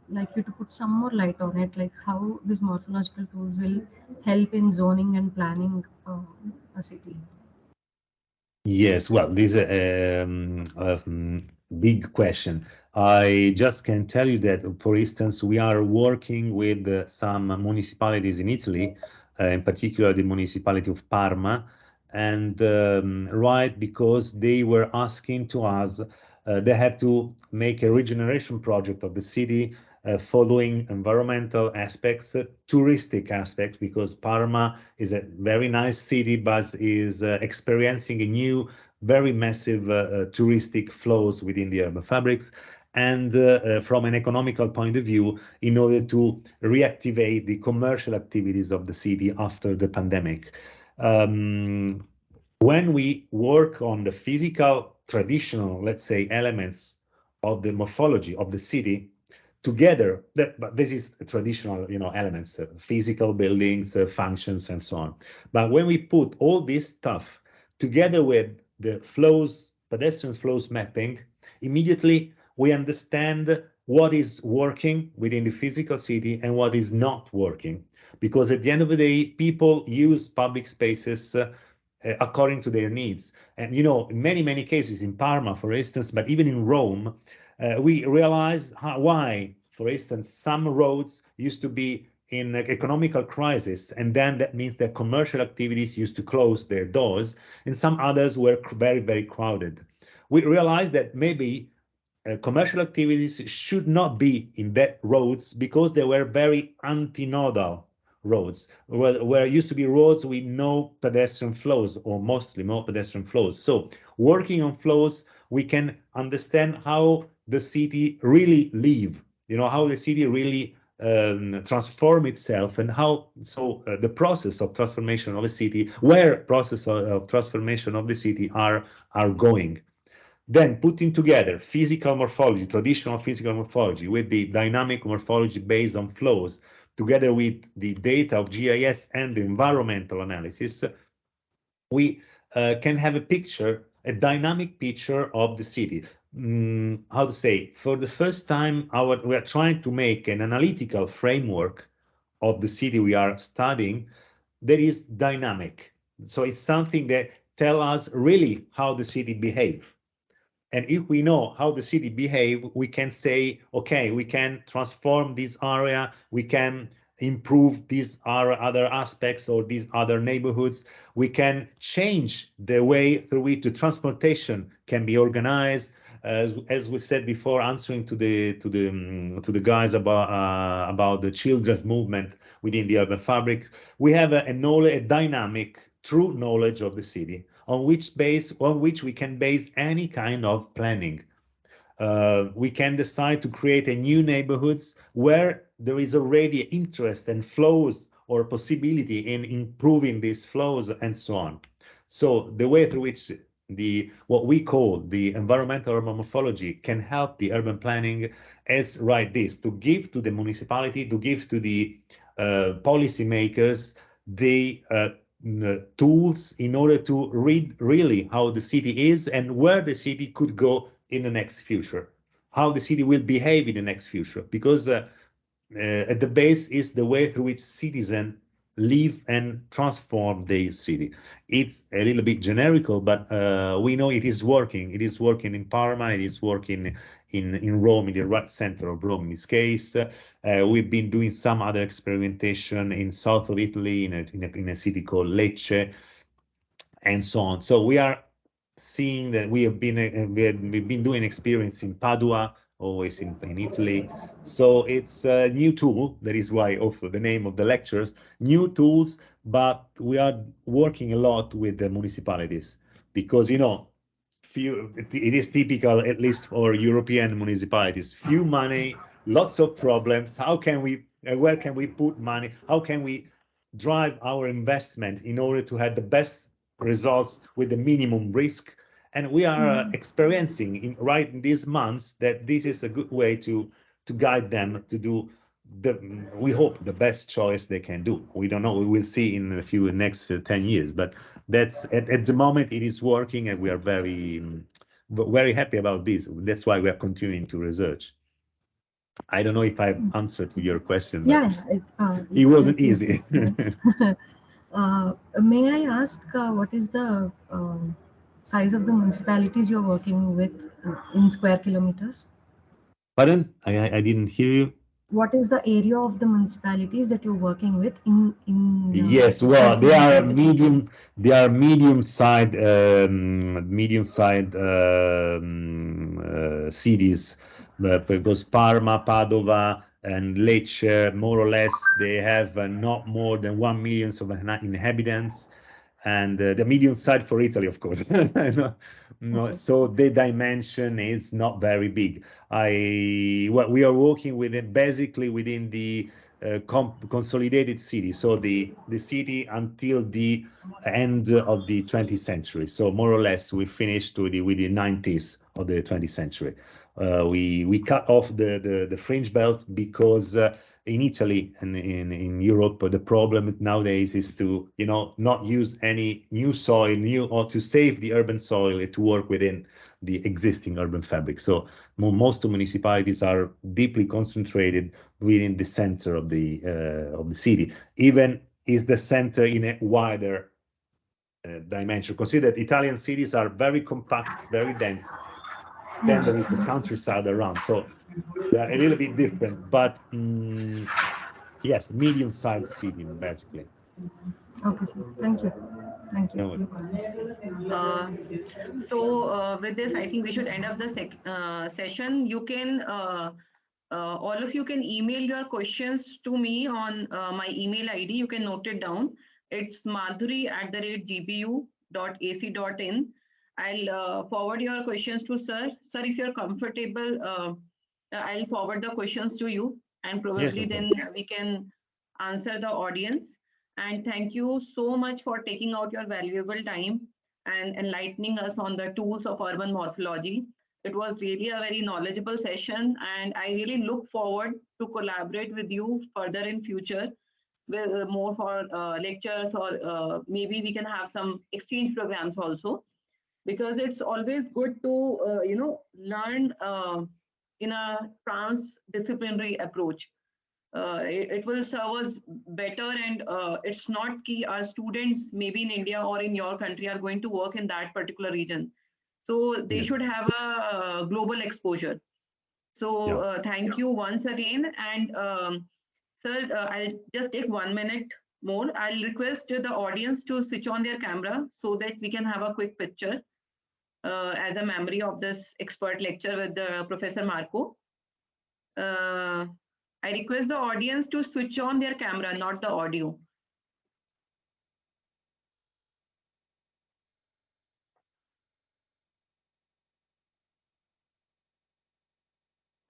like you to put some more light on it, like how these morphological tools will help in zoning and planning a city. Yes, well, this is a big question. I just can tell you that, for instance, we are working with some municipalities in Italy, in particular the municipality of Parma, and right, because they were asking to us, they have to make a regeneration project of the city following environmental aspects, touristic aspects, because Parma is a very nice city, but is experiencing a new, very massive touristic flows within the urban fabrics. And from an economical point of view, in order to reactivate the commercial activities of the city after the pandemic. When we work on the physical, traditional, let's say, elements of the morphology of the city, together, but this is traditional, elements, physical buildings, functions, and so on. But when we put all this stuff together with the flows, pedestrian flows mapping, immediately we understand what is working within the physical city and what is not working. Because at the end of the day, people use public spaces according to their needs. And, in many, many cases in Parma, for instance, but even in Rome, we realize why, for instance, some roads used to be in economical crisis, and then that means that commercial activities used to close their doors, and some others were very, very crowded. We realized that maybe commercial activities should not be in that roads because they were very antinodal roads, where used to be roads with no pedestrian flows, or mostly no pedestrian flows. So working on flows, we can understand how the city really live, how the city really transform itself, and how the process of transformation of a city, where process of transformation of the city are going. Then putting together physical morphology, traditional physical morphology, with the dynamic morphology based on flows, together with the data of GIS and the environmental analysis, we can have a picture, a dynamic picture of the city. How to say, for the first time, we are trying to make an analytical framework of the city we are studying that is dynamic. So it's something that tells us really how the city behaves. And if we know how the city behave, we can say, okay, we can transform this area, we can improve these other aspects or these other neighborhoods. We can change the way through which the transportation can be organized. as we said before, answering to the guys about the children's movement within the urban fabric, we have a dynamic, true knowledge of the city on which we can base any kind of planning. We can decide to create a new neighborhoods where there is already interest and flows or possibility in improving these flows and so on. So the way through which what we call the environmental urban morphology can help the urban planning is this, to give to the municipality, to give to the policymakers the tools in order to read really how the city is and where the city could go in the next future, how the city will behave in the next future, because at the base is the way through which citizens live and transform their city. It's a little bit generical, but we know it is working. It is working in Parma. It is working in Rome, in the right center of Rome in this case. We've been doing some other experimentation in south of Italy in a city called Lecce, and so on. So we are seeing that we've been doing experience in Padua, always in Italy. So it's a new tool. That is why also the name of the lectures, new tools, but we are working a lot with the municipalities because, it is typical, at least for European municipalities, few money, lots of problems. Where can we put money? How can we drive our investment in order to have the best results with the minimum risk? And we are experiencing right in these months that this is a good way to guide them to do we hope the best choice they can do. We don't know, we will see in a few next 10 years, but that's at the moment it is working, and we are very happy about this. That's why we are continuing to research. I don't know if I've answered to your question. Yeah, it wasn't easy. May I ask what is the size of the municipalities you're working with in square kilometers? Pardon? I didn't hear you. What is the area of the municipalities that you're working with in yes, well, they are medium-sized cities, because Parma, Padova, and Lecce, more or less, they have not more than 1 million of inhabitants, and the medium size for Italy, of course. No, so the dimension is not very big. We are working with it basically within the consolidated city, so the city until the end of the 20th century. So more or less, we finished with the 90s of the 20th century. We cut off the fringe belt because in Italy and in Europe, the problem nowadays is to not use any new soil, or to save the urban soil to work within the existing urban fabric. So most municipalities are deeply concentrated within the center of the city. Even is the center in a wider dimension. Consider that Italian cities are very compact, very dense. Then there is the countryside around. So they're a little bit different, but yes, medium-sized city, basically. Okay, sir. Thank you. Thank you. So with this, I think we should end up the session. You can, all of you can email your questions to me on my email ID. You can note it down. It's madhuri@gpu.ac.in. I'll forward your questions to sir. Sir, if you're comfortable, I'll forward the questions to you, and probably then we can answer the audience. And thank you so much for taking out your valuable time and enlightening us on the tools of urban morphology. It was really a very knowledgeable session, and I really look forward to collaborate with you further in future with more for lectures, or maybe we can have some exchange programs also, because it's always good to learn in a transdisciplinary approach. It will serve us better, and it's not key our students maybe in India or in your country are going to work in that particular region, so they should have a global exposure. So thank you once again. And sir, I'll just take 1 minute more. I'll request the audience to switch on their camera so that we can have a quick picture. as a memory of this expert lecture with Professor Marco. I request the audience to switch on their camera, not the audio.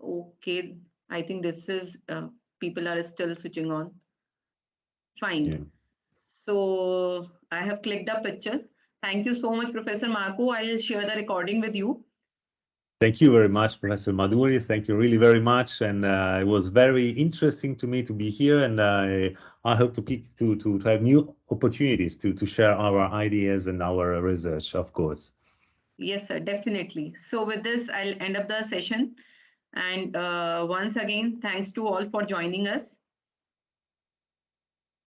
Okay, I think this is, people are still switching on. Fine. Yeah. So I have clicked the picture. Thank you so much, Professor Marco. I'll share the recording with you. Thank you very much, Professor Madhuri. Thank you really very much. And it was very interesting to me to be here. And I hope to have new opportunities to share our ideas and our research, of course. Yes, sir, definitely. So with this, I'll end up the session. And once again, thanks to all for joining us.